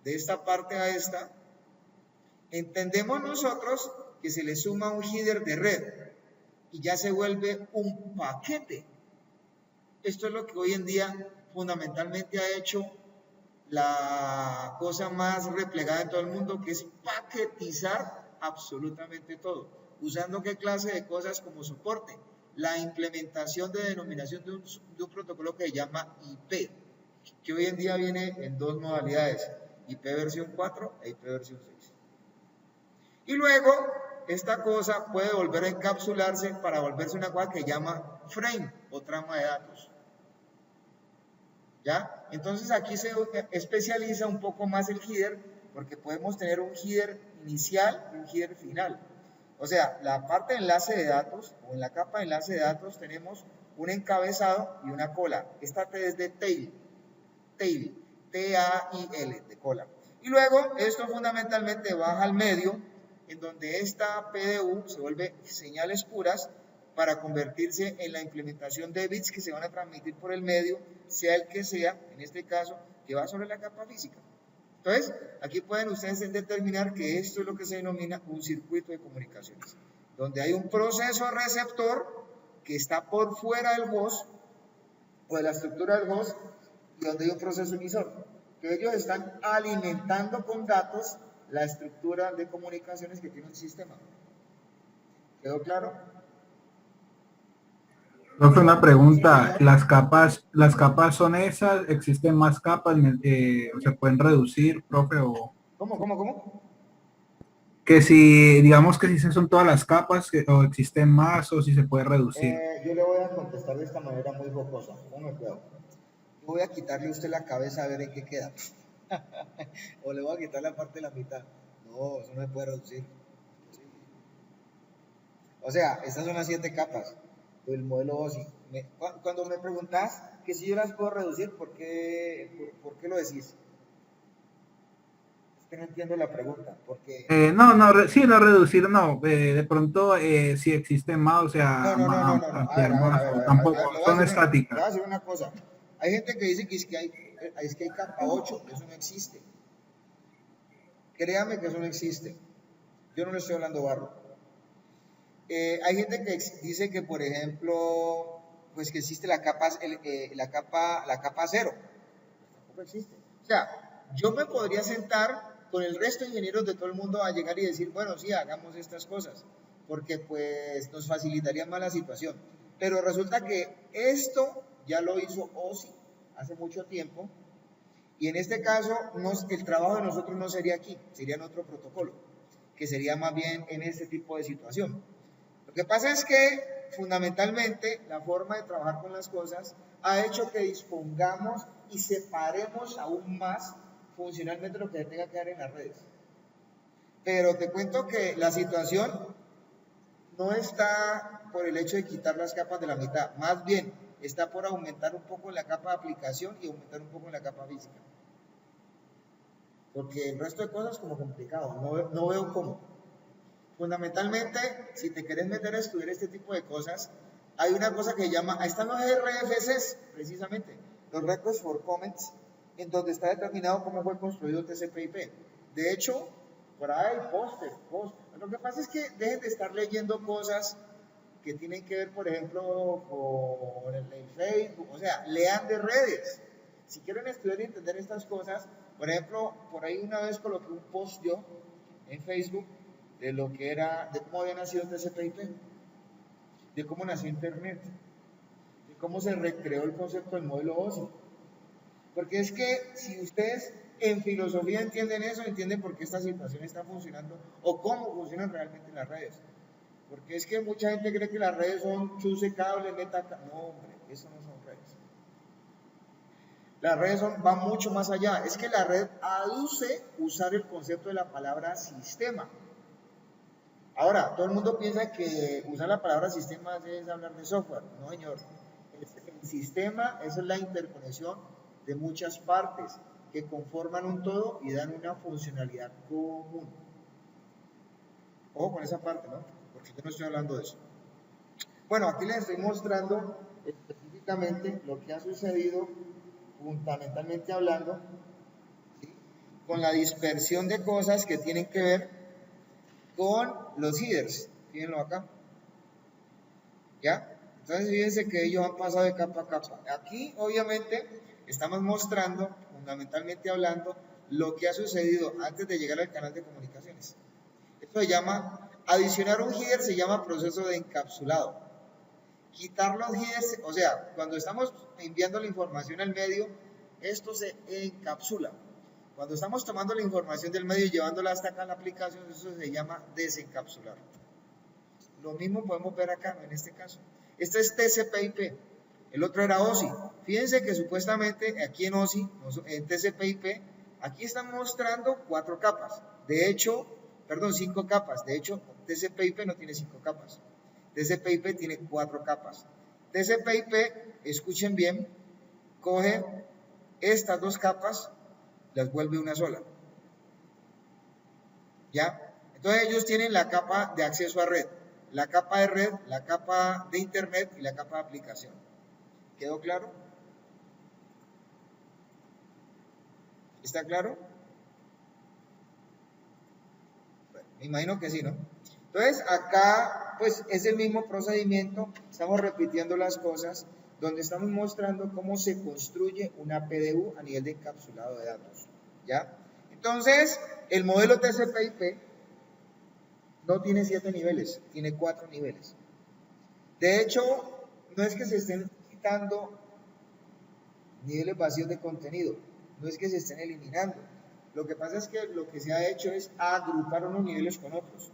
de esta parte a esta, entendemos nosotros que se le suma un header de red y ya se vuelve un paquete. Esto es lo que hoy en día fundamentalmente ha hecho la cosa más replegada en todo el mundo, que es paquetizar absolutamente todo. ¿Usando qué clase de cosas como soporte? La implementación de denominación de un protocolo que se llama IP, que hoy en día viene en dos modalidades, IP versión 4 e IP versión 6. Y luego, esta cosa puede volver a encapsularse para volverse una cosa que se llama frame o trama de datos. ¿Ya? Entonces aquí se especializa un poco más el header, porque podemos tener un header inicial y un header final. O sea, la parte de enlace de datos, o en la capa de enlace de datos, tenemos un encabezado y una cola. Esta T es de tail, T-A-I-L, de cola. Y luego, esto fundamentalmente baja al medio, en donde esta PDU se vuelve señales puras para convertirse en la implementación de bits que se van a transmitir por el medio, sea el que sea, en este caso, que va sobre la capa física. Entonces, aquí pueden ustedes determinar que esto es lo que se denomina un circuito de comunicaciones, donde hay un proceso receptor que está por fuera del host o de la estructura del host y donde hay un proceso emisor, que ellos están alimentando con datos la estructura de comunicaciones que tiene un sistema. ¿Quedó claro? Profe, una pregunta, ¿las capas son esas? ¿Existen más capas? ¿O se pueden reducir, profe? O ¿Cómo? que si, digamos que si esas son todas las capas, o existen más, o si se puede reducir. Yo le voy a contestar de esta manera muy jocosa. Póngame cuidado. Voy a quitarle a usted la cabeza a ver en qué queda. O le voy a quitar la parte de la mitad. No, eso no se puede reducir. O sea, estas son las 7 capas del modelo OSI. Cuando me preguntas que si yo las puedo reducir, ¿por qué lo decís? Es que no entiendo la pregunta. Porque... no reducir, no. De pronto, si existen más, o sea, No. ampliar más, tampoco, son estáticas. Le voy a decir una cosa. Hay gente que dice que es que hay capa 8, eso no existe. Créame que eso no existe. Yo no le estoy hablando barro. Hay gente que dice que, por ejemplo, pues que existe la capa 0. Tampoco existe. O sea, yo me podría sentar con el resto de ingenieros de todo el mundo a llegar y decir, bueno, sí, hagamos estas cosas, porque pues nos facilitaría más la situación. Pero resulta que esto ya lo hizo OSI hace mucho tiempo, y en este caso el trabajo de nosotros no sería aquí, sería en otro protocolo, que sería más bien en este tipo de situación. Lo que pasa es que fundamentalmente la forma de trabajar con las cosas ha hecho que dispongamos y separemos aún más funcionalmente lo que se tenga que dar en las redes. Pero te cuento que la situación no está por el hecho de quitar las capas de la mitad, más bien está por aumentar un poco la capa de aplicación y aumentar un poco la capa física. Porque el resto de cosas como complicado, no veo cómo. Fundamentalmente, si te querés meter a estudiar este tipo de cosas, hay una cosa que se llama, ahí están los RFCs, precisamente, los Records for Comments, en donde está determinado cómo fue construido TCP/IP. De hecho, por ahí hay póster. Lo que pasa es que dejen de estar leyendo cosas que tienen que ver, por ejemplo, con el Facebook, o sea, lean de redes. Si quieren estudiar y entender estas cosas, por ejemplo, por ahí una vez coloqué un post yo en Facebook de lo que era, de cómo había nacido TCP/IP, de cómo nació Internet, de cómo se recreó el concepto del modelo OSI. Porque es que si ustedes en filosofía entienden eso, entienden por qué esta situación está funcionando o cómo funcionan realmente las redes. Porque es que mucha gente cree que las redes son chuse cable, meta cable. No, hombre, eso no son redes. Las redes van mucho más allá. Es que la red aduce usar el concepto de la palabra sistema. Ahora, todo el mundo piensa que usar la palabra sistema es hablar de software. No, señor. El sistema es la interconexión de muchas partes que conforman un todo y dan una funcionalidad común. Ojo con esa parte, ¿no? Porque yo no estoy hablando de eso. Bueno, aquí les estoy mostrando específicamente lo que ha sucedido, fundamentalmente hablando, ¿sí?, con la dispersión de cosas que tienen que ver con los headers. Fíjenlo acá. ¿Ya? Entonces fíjense que ellos han pasado de capa a capa. Aquí, obviamente, estamos mostrando, fundamentalmente hablando, lo que ha sucedido antes de llegar al canal de comunicaciones. Esto se llama, adicionar un header se llama proceso de encapsulado. Quitar los headers, o sea, cuando estamos enviando la información al medio, esto se encapsula. Cuando estamos tomando la información del medio y llevándola hasta acá a la aplicación, eso se llama desencapsular. Lo mismo podemos ver acá, en este caso. Este es TCP/IP, el otro era OSI. Fíjense que supuestamente aquí en OSI, en TCP/IP, aquí están mostrando 4 capas. De hecho, perdón, 5 capas. De hecho, TCP/IP no tiene 5 capas. TCP/IP tiene 4 capas. TCP/IP, escuchen bien, coge estas 2 capas, las vuelve una sola. ¿Ya? Entonces ellos tienen la capa de acceso a red, la capa de red, la capa de internet y la capa de aplicación. ¿Quedó claro? ¿Está claro? Bueno, me imagino que sí, ¿no? Entonces acá pues es el mismo procedimiento, estamos repitiendo las cosas, donde estamos mostrando cómo se construye una PDU a nivel de encapsulado de datos. ¿Ya? Entonces, el modelo TCP/IP no tiene 7 niveles, tiene 4 niveles. De hecho, no es que se estén quitando niveles vacíos de contenido, no es que se estén eliminando. Lo que pasa es que lo que se ha hecho es agrupar unos niveles con otros.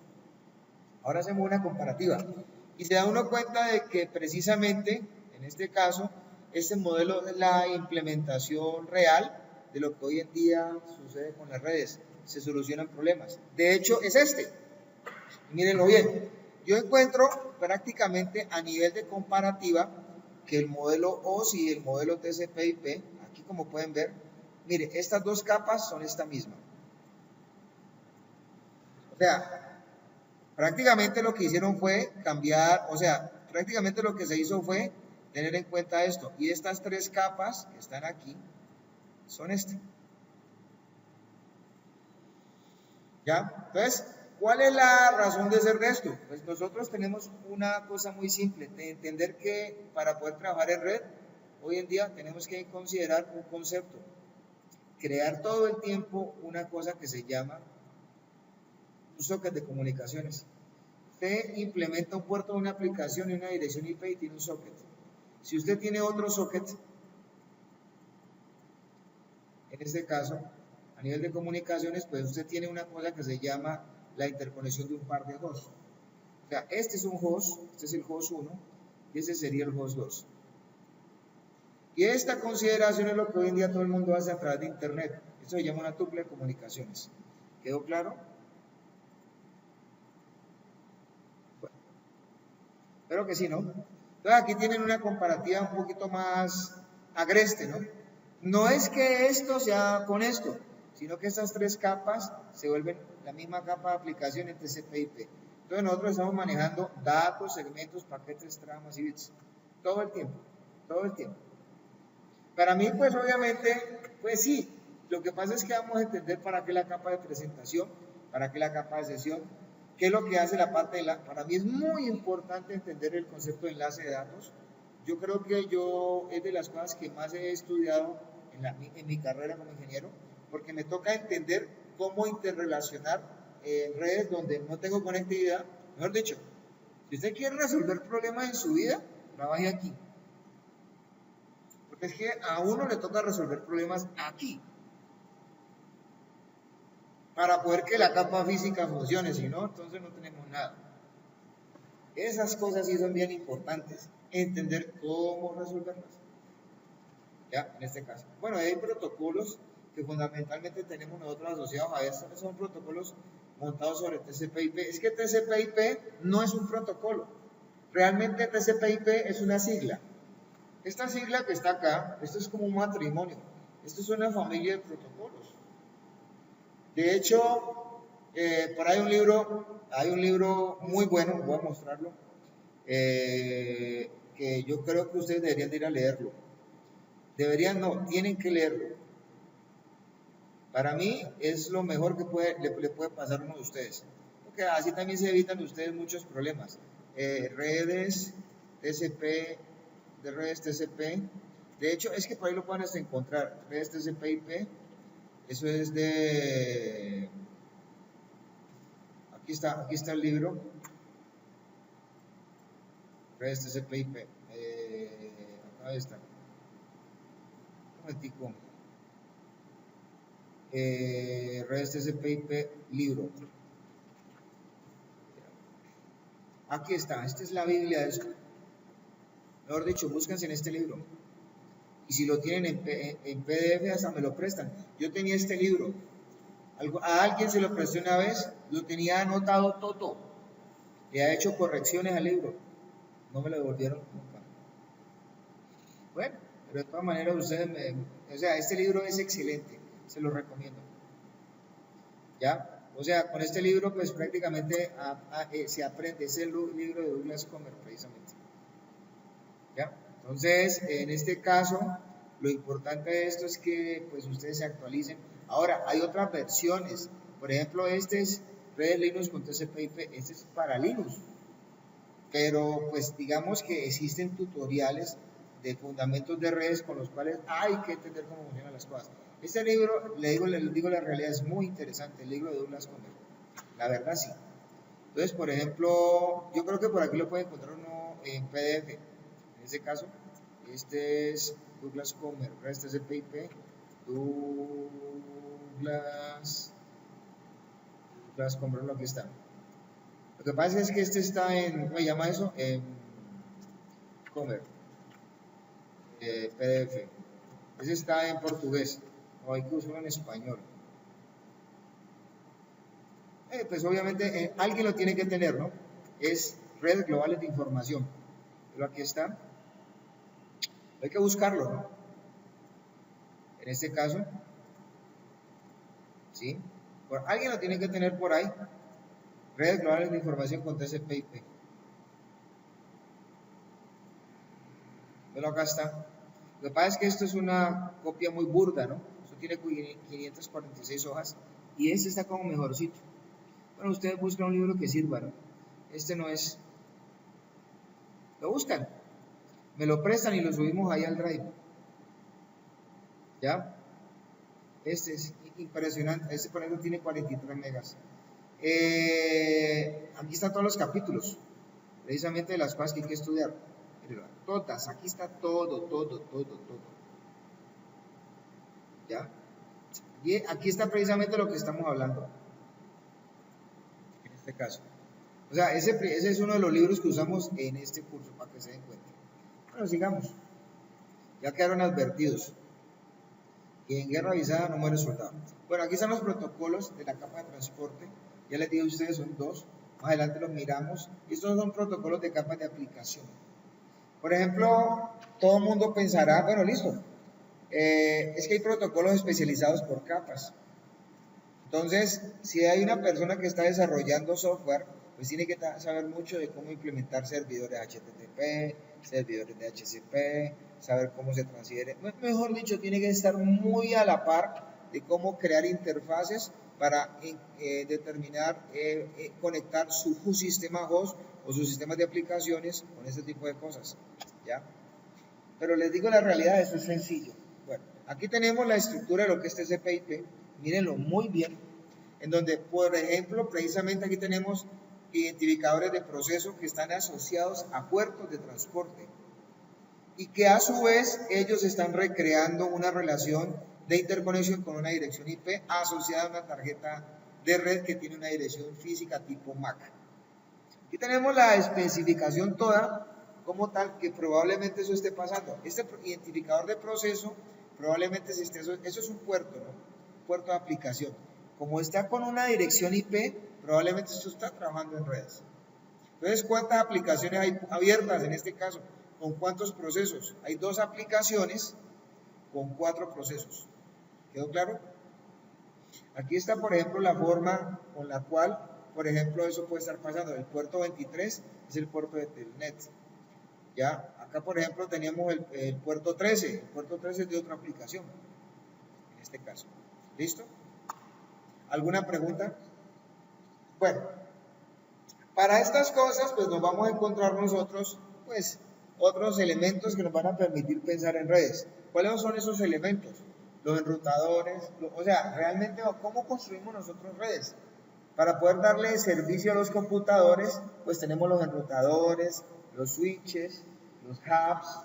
Ahora hacemos una comparativa y se da uno cuenta de que precisamente, en este caso, este modelo es la implementación real de lo que hoy en día sucede con las redes. Se solucionan problemas. De hecho, es este. Mírenlo bien. Yo encuentro prácticamente a nivel de comparativa que el modelo OSI y el modelo TCP/IP, aquí como pueden ver, mire, estas 2 capas son esta misma. O sea, prácticamente lo que hicieron fue cambiar, o sea, prácticamente lo que se hizo fue tener en cuenta esto. Y estas 3 capas que están aquí son estas. ¿Ya? Entonces, ¿cuál es la razón de ser de esto? Pues nosotros tenemos una cosa muy simple, de entender que para poder trabajar en red, hoy en día tenemos que considerar un concepto, crear todo el tiempo una cosa que se llama un socket de comunicaciones. Usted implementa un puerto de una aplicación y una dirección IP y tiene un socket. Si usted tiene otro socket, en este caso, a nivel de comunicaciones, pues usted tiene una cosa que se llama la interconexión de un par de hosts. O sea, este es un host, este es el host 1 y ese sería el host 2. Y esta consideración es lo que hoy en día todo el mundo hace a través de internet. Esto se llama una tuple de comunicaciones. ¿Quedó claro? Bueno, espero que sí, ¿no? Entonces aquí tienen una comparativa un poquito más agreste, ¿no? No es que esto sea con esto, sino que estas 3 capas se vuelven la misma capa de aplicación en TCP/IP. Entonces nosotros estamos manejando datos, segmentos, paquetes, tramas y bits, todo el tiempo, todo el tiempo. Para mí, pues obviamente, pues sí, lo que pasa es que vamos a entender para qué la capa de presentación, para qué la capa de sesión, qué es lo que hace la parte de la... Para mí es muy importante entender el concepto de enlace de datos. Yo creo que es de las cosas que más he estudiado en mi carrera como ingeniero, porque me toca entender cómo interrelacionar redes donde no tengo conectividad. Mejor dicho, si usted quiere resolver problemas en su vida, trabaje aquí. Porque es que a uno le toca resolver problemas aquí, para poder que la capa física funcione, si no, entonces no tenemos nada. Esas cosas sí son bien importantes, entender cómo resolverlas. Ya, en este caso. Bueno, hay protocolos que fundamentalmente tenemos nosotros asociados a esto, son protocolos montados sobre TCP/IP. Es que TCP/IP no es un protocolo, realmente TCP/IP es una sigla. Esta sigla que está acá, esto es como un matrimonio, esto es una familia de protocolos. De hecho, por ahí hay un libro muy bueno, voy a mostrarlo, que yo creo que ustedes deberían de ir a leerlo. Deberían, no, tienen que leerlo. Para mí es lo mejor que le puede pasar a uno de ustedes, porque así también se evitan ustedes muchos problemas. Redes, TCP, de redes TCP. De hecho, es que por ahí lo pueden hasta encontrar. Redes TCP/IP. Eso es de... Aquí está el libro. Redes TCP/IP. Acá está. Un momentico. Redes TCP/IP libro. Aquí está. Esta es la Biblia de esto. Mejor dicho, búsquense en este libro. Y si lo tienen en PDF, hasta me lo prestan. Yo tenía este libro A alguien se lo presté una vez, lo tenía anotado todo, le ha hecho correcciones al libro, no me lo devolvieron nunca. Bueno, pero de todas maneras o sea, este libro es excelente, se lo recomiendo. ¿Ya? O sea, con este libro pues prácticamente se aprende, es el libro de Douglas Comer precisamente. ¿Ya? Entonces, en este caso, lo importante de esto es que pues ustedes se actualicen. Ahora, hay otras versiones, por ejemplo, este es Red Linux con TCP/IP, este es para Linux, pero pues digamos que existen tutoriales de fundamentos de redes con los cuales hay que entender cómo funcionan las cosas. Este libro, le digo la realidad, es muy interesante, el libro de Douglas Comer, la verdad sí. Entonces, por ejemplo, yo creo que por aquí lo pueden encontrar uno en PDF, en este caso, este es Douglas Comer, REST TCP/IP, Douglas Comer, aquí está. Lo que pasa es que este está en, ¿cómo se llama eso? En Comer, PDF. Ese está en portugués, o hay que usarlo en español. Pues obviamente alguien lo tiene que tener, ¿no? Es redes globales de información. Pero aquí está. Hay que buscarlo, ¿no? En este caso, ¿sí? Alguien lo tiene que tener por ahí. Redes globales de información con TCP/IP. Pero acá está. Lo que pasa es que esto es una copia muy burda, ¿no? Esto tiene 546 hojas y este está como mejorcito. Bueno, ustedes buscan un libro que sirva, ¿no? Este no es. Lo buscan, me lo prestan y lo subimos ahí al Drive. ¿Ya? Este es impresionante. Este, por ejemplo, tiene 43 megas. Aquí están todos los capítulos, precisamente de las cosas que hay que estudiar. Todas, aquí está todo. ¿Ya? Y aquí está precisamente lo que estamos hablando. En este caso. O sea, ese es uno de los libros que usamos en este curso, para que se den cuenta. Bueno, sigamos. Ya quedaron advertidos. Que en guerra avisada no muere soldado. Bueno, aquí están los protocolos de la capa de transporte. Ya les digo a ustedes, son dos. Más adelante los miramos. Estos son protocolos de capas de aplicación. Por ejemplo, todo el mundo pensará, bueno, listo. Es que hay protocolos especializados por capas. Entonces, si hay una persona que está desarrollando software, pues tiene que saber mucho de cómo implementar servidores HTTP, servidores de DHCP, saber cómo se transfiere. Mejor dicho, tiene que estar muy a la par de cómo crear interfaces para determinar, conectar su sistema host o sus sistemas de aplicaciones con este tipo de cosas, ¿ya? Pero les digo la realidad, eso es sencillo. Bueno, aquí tenemos la estructura de lo que es TCP/IP, mírenlo muy bien, en donde, por ejemplo, precisamente aquí tenemos identificadores de proceso que están asociados a puertos de transporte y que a su vez ellos están recreando una relación de interconexión con una dirección IP asociada a una tarjeta de red que tiene una dirección física tipo MAC. Aquí tenemos la especificación toda como tal, que probablemente eso esté pasando. Este identificador de proceso probablemente eso es un puerto, ¿no? Un puerto de aplicación. Como está con una dirección IP, probablemente esto está trabajando en redes. Entonces, ¿cuántas aplicaciones hay abiertas en este caso? ¿Con cuántos procesos? Hay 2 aplicaciones con 4 procesos. ¿Quedó claro? Aquí está, por ejemplo, la forma con la cual, por ejemplo, eso puede estar pasando. El puerto 23 es el puerto de Telnet. ¿Ya? Acá, por ejemplo, teníamos el puerto 13. El puerto 13 es de otra aplicación, en este caso. ¿Listo? ¿Alguna pregunta? Bueno, para estas cosas, pues nos vamos a encontrar nosotros, pues, otros elementos que nos van a permitir pensar en redes. ¿Cuáles son esos elementos? Los enrutadores, o sea, realmente, ¿cómo construimos nosotros redes? Para poder darle servicio a los computadores, pues tenemos los enrutadores, los switches, los hubs,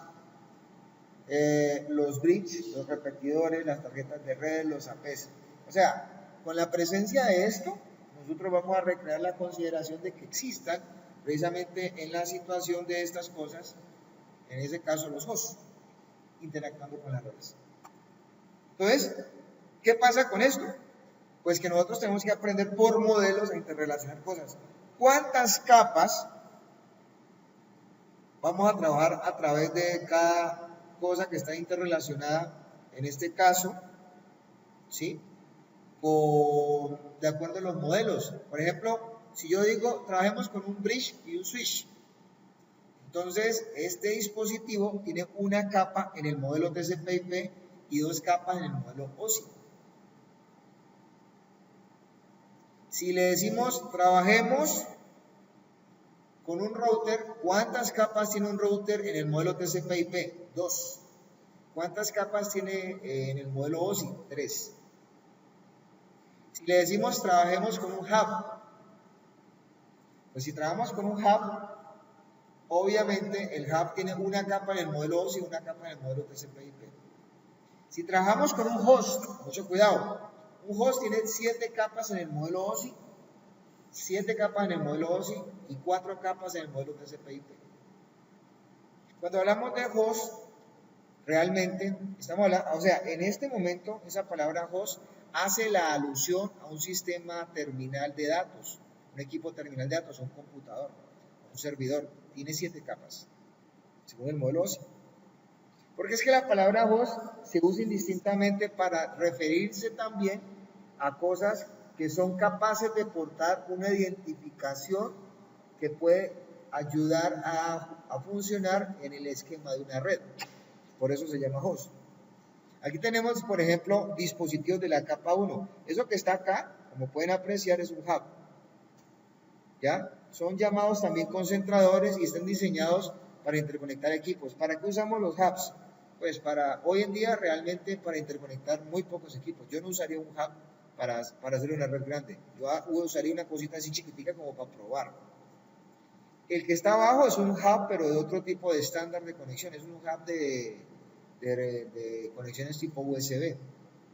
los bridges, los repetidores, las tarjetas de red, los APs. O sea, con la presencia de esto, nosotros vamos a recrear la consideración de que existan precisamente en la situación de estas cosas, en ese caso los hosts, interactuando con las redes. Entonces, ¿qué pasa con esto? Pues que nosotros tenemos que aprender por modelos a interrelacionar cosas. ¿Cuántas capas vamos a trabajar a través de cada cosa que está interrelacionada? En este caso, ¿sí? De acuerdo a los modelos. Por ejemplo, si yo digo, trabajemos con un bridge y un switch. Entonces, este dispositivo tiene una capa en el modelo TCP/IP y 2 capas en el modelo OSI. Si le decimos, trabajemos con un router, ¿cuántas capas tiene un router en el modelo TCP/IP? 2. ¿Cuántas capas tiene en el modelo OSI? 3. Si le decimos, trabajemos con un hub, pues si trabajamos con un hub, obviamente el hub tiene una capa en el modelo OSI y una capa en el modelo TCP/IP. Si trabajamos con un host, mucho cuidado, un host tiene 7 capas en el modelo OSI, 7 capas en el modelo OSI y 4 capas en el modelo TCP/IP. Cuando hablamos de host, realmente estamos hablando, o sea, en este momento esa palabra host hace la alusión a un sistema terminal de datos, un equipo terminal de datos, un computador, un servidor. Tiene 7 capas, según el modelo OSI. Porque es que la palabra host se usa indistintamente para referirse también a cosas que son capaces de portar una identificación que puede ayudar a funcionar en el esquema de una red. Por eso se llama host. Aquí tenemos, por ejemplo, dispositivos de la capa 1. Eso que está acá, como pueden apreciar, es un hub. ¿Ya? Son llamados también concentradores y están diseñados para interconectar equipos. ¿Para qué usamos los hubs? Pues para, hoy en día, realmente para interconectar muy pocos equipos. Yo no usaría un hub para hacer una red grande. Yo usaría una cosita así chiquitica como para probar. El que está abajo es un hub, pero de otro tipo de estándar de conexión. Es un hub de conexiones tipo USB,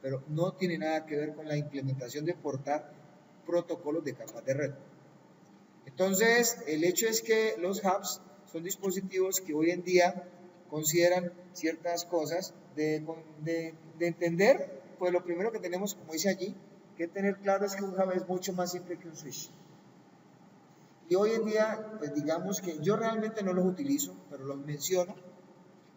pero no tiene nada que ver con la implementación de portar protocolos de capas de red. Entonces, el hecho es que los hubs son dispositivos que hoy en día consideran ciertas cosas de entender. Pues lo primero que tenemos, como dice allí, que tener claro es que un hub es mucho más simple que un switch. Y hoy en día, pues digamos que yo realmente no los utilizo, pero los menciono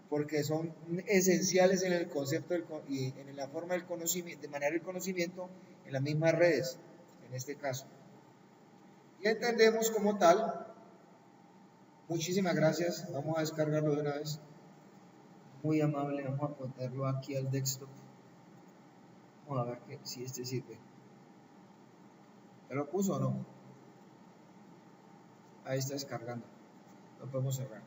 porque son esenciales en el concepto y en la forma del conocimiento, de manejar el conocimiento en las mismas redes, en este caso. Y entendemos como tal. Muchísimas gracias. Vamos a descargarlo de una vez. Muy amable. Vamos a ponerlo aquí al desktop. Vamos a ver si este sirve. ¿Ya lo puso o no? Ahí está descargando. Lo podemos cerrar.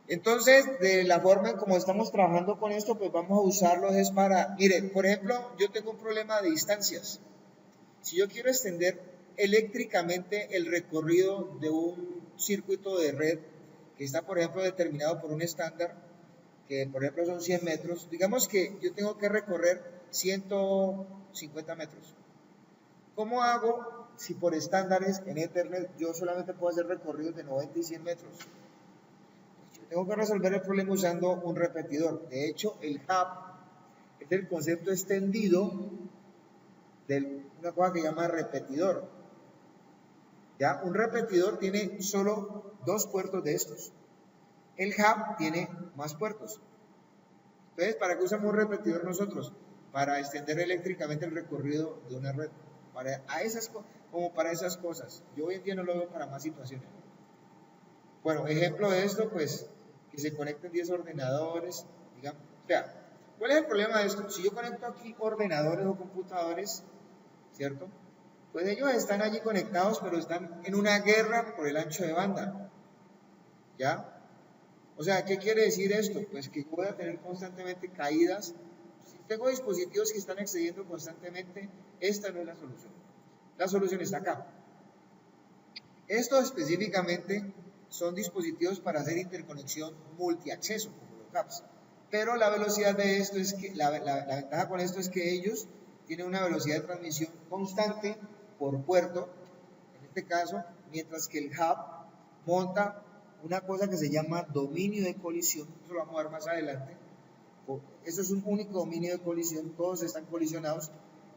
Entonces, de la forma en como estamos trabajando con esto, pues vamos a usarlos es para, miren, por ejemplo, yo tengo un problema de distancias. Si yo quiero extender eléctricamente el recorrido de un circuito de red que está, por ejemplo, determinado por un estándar, que por ejemplo son 100 metros, digamos que yo tengo que recorrer 150 metros. ¿Cómo hago si por estándares en Ethernet yo solamente puedo hacer recorridos de 90 y 100 metros? Tengo que resolver el problema usando un repetidor. De hecho, el hub es el concepto extendido de una cosa que se llama repetidor. ¿Ya? Un repetidor tiene solo 2 puertos de estos. El hub tiene más puertos. Entonces, ¿para qué usamos un repetidor nosotros? Para extender eléctricamente el recorrido de una red. Como para esas cosas. Yo hoy en día no lo veo para más situaciones. Bueno, ejemplo de esto, pues, que se conecten 10 ordenadores, digamos. O sea, ¿cuál es el problema de esto? Si yo conecto aquí ordenadores o computadores, ¿cierto? Pues ellos están allí conectados, pero están en una guerra por el ancho de banda. ¿Ya? O sea, ¿qué quiere decir esto? Pues que voy a tener constantemente caídas. Si tengo dispositivos que están excediendo constantemente, esta no es la solución. La solución está acá. Esto específicamente son dispositivos para hacer interconexión multiacceso, como los hubs. Pero la velocidad de esto es que, la ventaja con esto es que ellos tienen una velocidad de transmisión constante por puerto, en este caso, mientras que el hub monta una cosa que se llama dominio de colisión. Eso lo vamos a ver más adelante. Eso es un único dominio de colisión, todos están colisionados,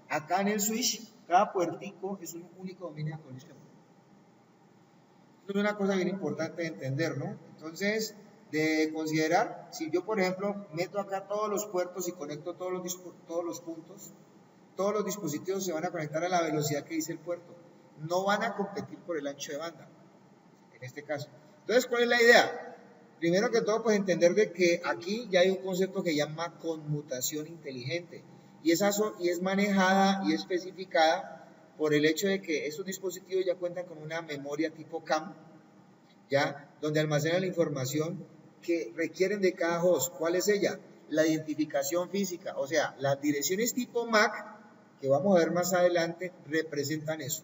Acá en el switch, cada puertico es un único dominio de conexión. Esto es una cosa bien importante de entender, ¿no? Entonces, de considerar, si yo, por ejemplo, meto acá todos los puertos y conecto todos los puntos, todos los dispositivos se van a conectar a la velocidad que dice el puerto. No van a competir por el ancho de banda, en este caso. Entonces, ¿cuál es la idea? Primero que todo, pues entender de que aquí ya hay un concepto que llama conmutación inteligente. Y es manejada y especificada por el hecho de que estos dispositivos ya cuentan con una memoria tipo CAM, ¿ya? Donde almacenan la información que requieren de cada host. ¿Cuál es ella? La identificación física, o sea, las direcciones tipo MAC, que vamos a ver más adelante, representan eso.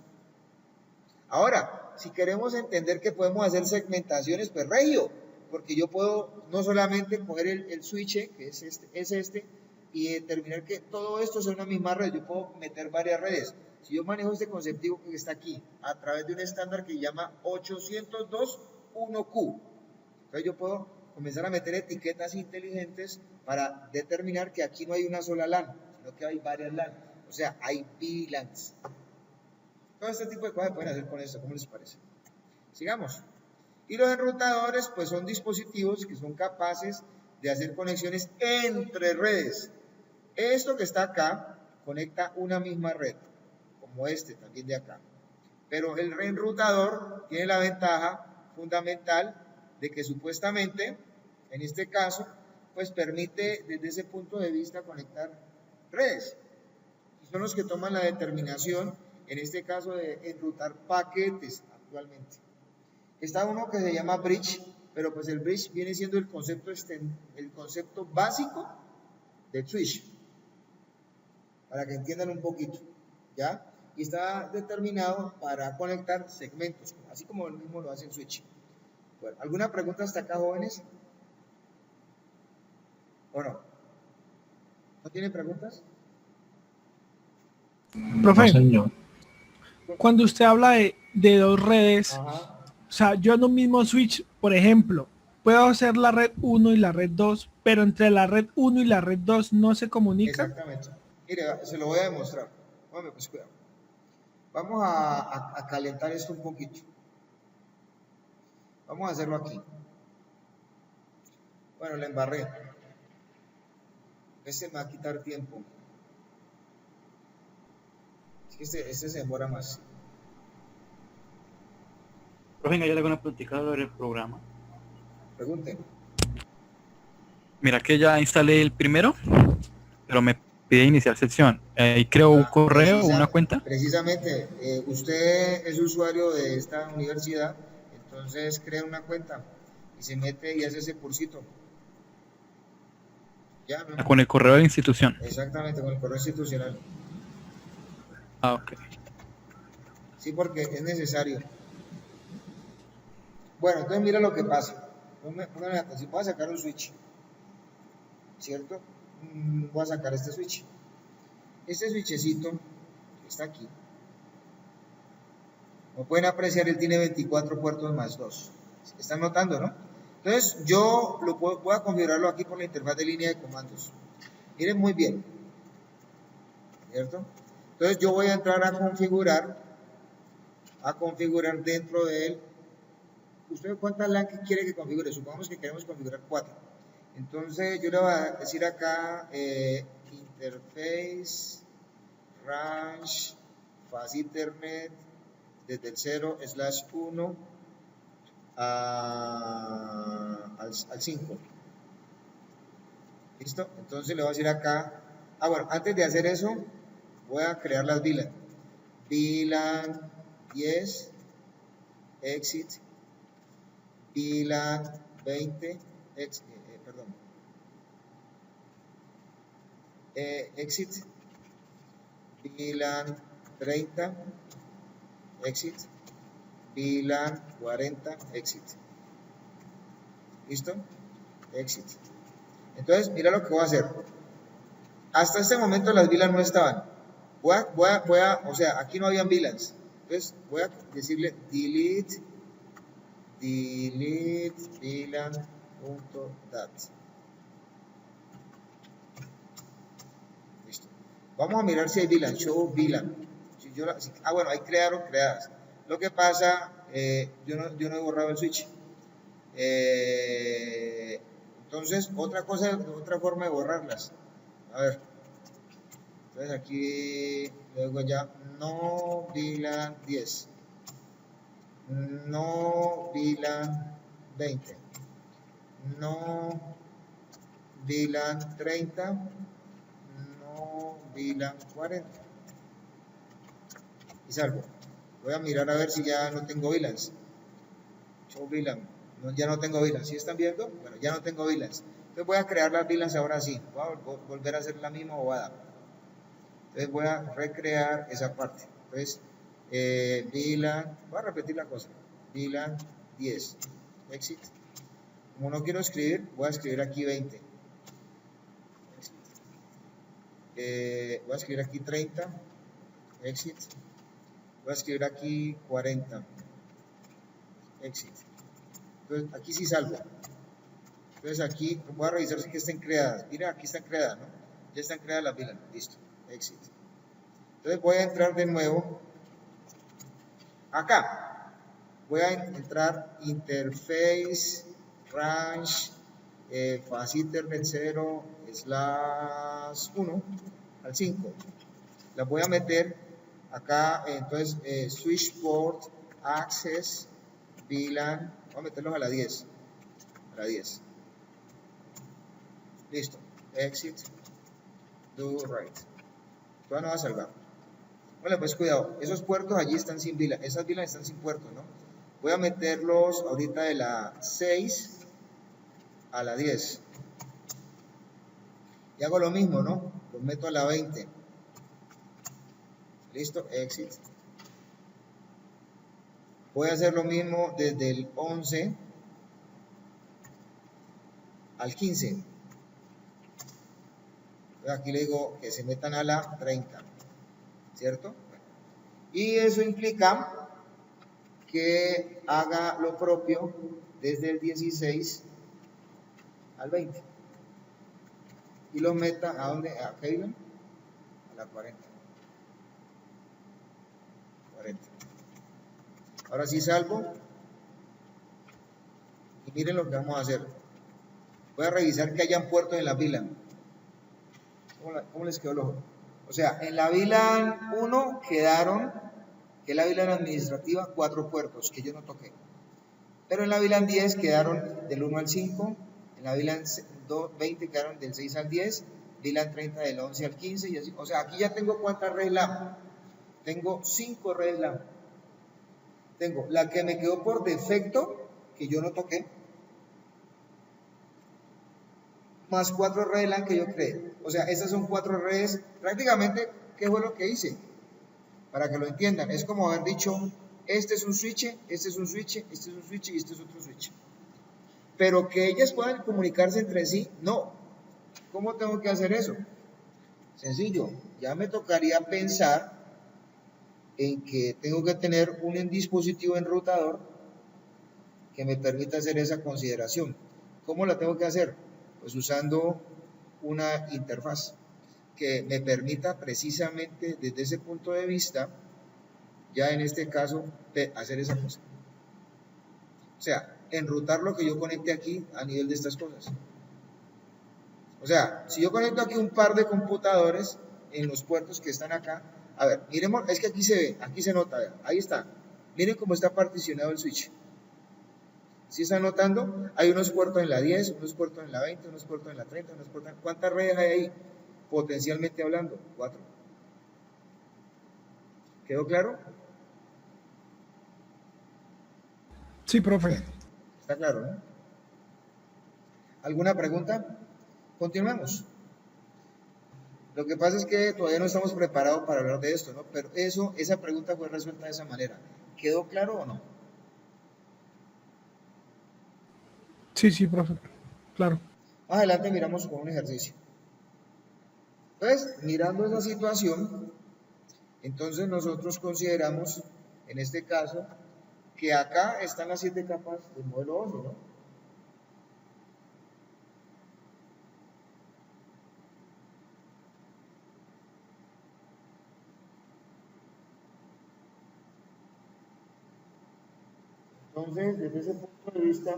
Ahora, si queremos entender que podemos hacer segmentaciones, pues regio, porque yo puedo no solamente coger el switch, que es este, y determinar que todo esto sea una misma red. Yo puedo meter varias redes. Si yo manejo este conceptivo que está aquí, a través de un estándar que se llama 802.1Q, entonces yo puedo comenzar a meter etiquetas inteligentes para determinar que aquí no hay una sola LAN, sino que hay varias LAN. O sea, hay VLANs. Todo este tipo de cosas pueden hacer con esto. ¿Cómo les parece? Sigamos. Y los enrutadores, pues son dispositivos que son capaces de hacer conexiones entre redes. Esto que está acá conecta una misma red, como este también de acá. Pero el reenrutador tiene la ventaja fundamental de que supuestamente, en este caso, pues permite desde ese punto de vista conectar redes. Y son los que toman la determinación, en este caso, de enrutar paquetes actualmente. Está uno que se llama bridge, pero pues el bridge viene siendo el concepto básico del switch, para que entiendan un poquito, ¿ya? Y está determinado para conectar segmentos, así como el mismo lo hace el switch. Bueno, ¿alguna pregunta hasta acá, jóvenes? ¿O no? ¿No tienen preguntas? Profe, señor. cuando usted habla de dos redes, Ajá. o sea, yo en un mismo switch, por ejemplo, puedo hacer la red 1 y la red 2, pero entre la red 1 y la red 2 no se comunican. Exactamente. Mire, se lo voy a demostrar. Bueno, pues cuidado. Vamos a calentar esto un poquito. Vamos a hacerlo aquí. Bueno, le embarré. Este me va a quitar tiempo. Es que este se demora más. Pero venga, yo le hago una preguntita sobre el programa. Pregunten. Mira que ya instalé el primero, pero me pide iniciar sesión. Ahí creo un correo o una cuenta. Precisamente, usted es usuario de esta universidad, entonces crea una cuenta y se mete y hace ese cursito. Ya, ¿no? Con el correo de la institución. Exactamente, con el correo institucional. Ah, ok. Sí, porque es necesario. Bueno, entonces mira lo que pasa. Póngame atención, voy a sacar un switch, ¿cierto? Voy a sacar este switch. Este switchecito que está aquí, como pueden apreciar, él tiene 24 puertos más 2. ¿Están notando, no? Entonces yo voy a configurarlo aquí por la interfaz de línea de comandos. Miren muy bien, ¿cierto? Entonces yo voy a entrar a configurar dentro de él. ¿Usted cuántas LAN quiere que configure? Supongamos que queremos configurar 4. Entonces yo le voy a decir acá interface range fast ethernet desde el 0/1 al 5. ¿Listo? Entonces le voy a decir acá, bueno, antes de hacer eso voy a crear las VLAN. VLAN 10 exit VLAN 20 exit VLAN 30 exit VLAN 40 exit. ¿Listo? Exit. Entonces mira lo que voy a hacer. Hasta este momento las VLAN no estaban. O sea, aquí no habían VLANs. Entonces voy a decirle delete VLAN.dat. Listo. Vamos a mirar si hay VLAN, show VLAN. Bueno, hay crearon creadas. Lo que pasa, yo no he borrado el switch. Entonces, otra forma de borrarlas. A ver. Entonces aquí, luego ya, no VLAN 10. No VLAN 20. No VLAN 30. No VLAN 40. Y salvo. Voy a mirar a ver si ya no tengo VLANs. Show VLAN. No, ya no tengo VLANs. ¿Sí están viendo? Bueno, ya no tengo VLANs. Entonces voy a crear las VLANs ahora sí. Voy a volver a hacer la misma bobada. Entonces voy a recrear esa parte. Entonces, VLAN, voy a repetir la cosa. VLAN 10. Exit. Como no quiero escribir, voy a escribir aquí 20. Voy a escribir aquí 30. Exit. Voy a escribir aquí 40. Exit. Entonces, aquí sí salvo. Entonces, aquí voy a revisar si están creadas. Mira, aquí están creadas, ¿no? Ya están creadas las VLAN. Listo. Exit. Entonces, voy a entrar de nuevo acá. Voy a entrar interface, range, fast internet 0, /1 al 5. Las voy a meter acá, entonces, switch port, access, VLAN, voy a meterlos a la 10. A la 10. Listo. Exit. Do right. Todavía no va a salvar. Bueno, pues cuidado. Esos puertos allí están sin VLAN. Esas VLAN están sin puertos, ¿no? Voy a meterlos ahorita de la 6 a la 10. Y hago lo mismo, ¿no? Los meto a la 20. Listo. Exit. Voy a hacer lo mismo desde el 11 al 15. Aquí le digo que se metan a la 30, ¿cierto? Y eso implica que haga lo propio desde el 16 al 20. Y lo meta a dónde? A Kevin, a la 40. 40. Ahora sí salvo. Y miren lo que vamos a hacer. Voy a revisar que hayan puertos en la VLAN. ¿Cómo les quedó el ojo? O sea, en la VLAN 1 quedaron, que es la VLAN administrativa, 4 puertos que yo no toqué. Pero en la VLAN 10 quedaron del 1 al 5, en la VLAN 20 quedaron del 6 al 10, VLAN 30 del 11 al 15 y así. O sea, aquí ya tengo cuántas redes LAN. Tengo 5 redes LAN. Tengo la que me quedó por defecto, que yo no toqué, más 4 redes LAN que yo creé. O sea, estas son 4 redes. Prácticamente, ¿qué fue lo que hice? Para que lo entiendan, es como haber dicho, este es un switch, este es un switch, este es un switch y este es otro switch. Pero que ellas puedan comunicarse entre sí, no. ¿Cómo tengo que hacer eso? Sencillo, ya me tocaría pensar en que tengo que tener un dispositivo enrutador que me permita hacer esa consideración. ¿Cómo la tengo que hacer? Pues usando una interfaz que me permita precisamente desde ese punto de vista, ya en este caso, hacer esa cosa. O sea, enrutar lo que yo conecte aquí a nivel de estas cosas. O sea, si yo conecto aquí un par de computadores en los puertos que están acá, a ver, miremos, es que aquí se ve, aquí se nota, ahí está. Miren cómo está particionado el switch. ¿Sí están notando? Hay unos puertos en la 10, unos puertos en la 20, unos puertos en la 30, unos puertos en... ¿Cuántas redes hay ahí? Potencialmente hablando, 4. ¿Quedó claro? Sí, profe. Está claro, ¿no? ¿Alguna pregunta? Continuemos. Lo que pasa es que todavía no estamos preparados para hablar de esto, ¿no? Pero esa pregunta fue resuelta de esa manera. ¿Quedó claro o no? Sí, sí, profe. Claro. Más adelante miramos con un ejercicio. Entonces, mirando esa situación, entonces nosotros consideramos, en este caso, que acá están las 7 capas del modelo OSI, ¿no? Entonces, desde ese punto de vista,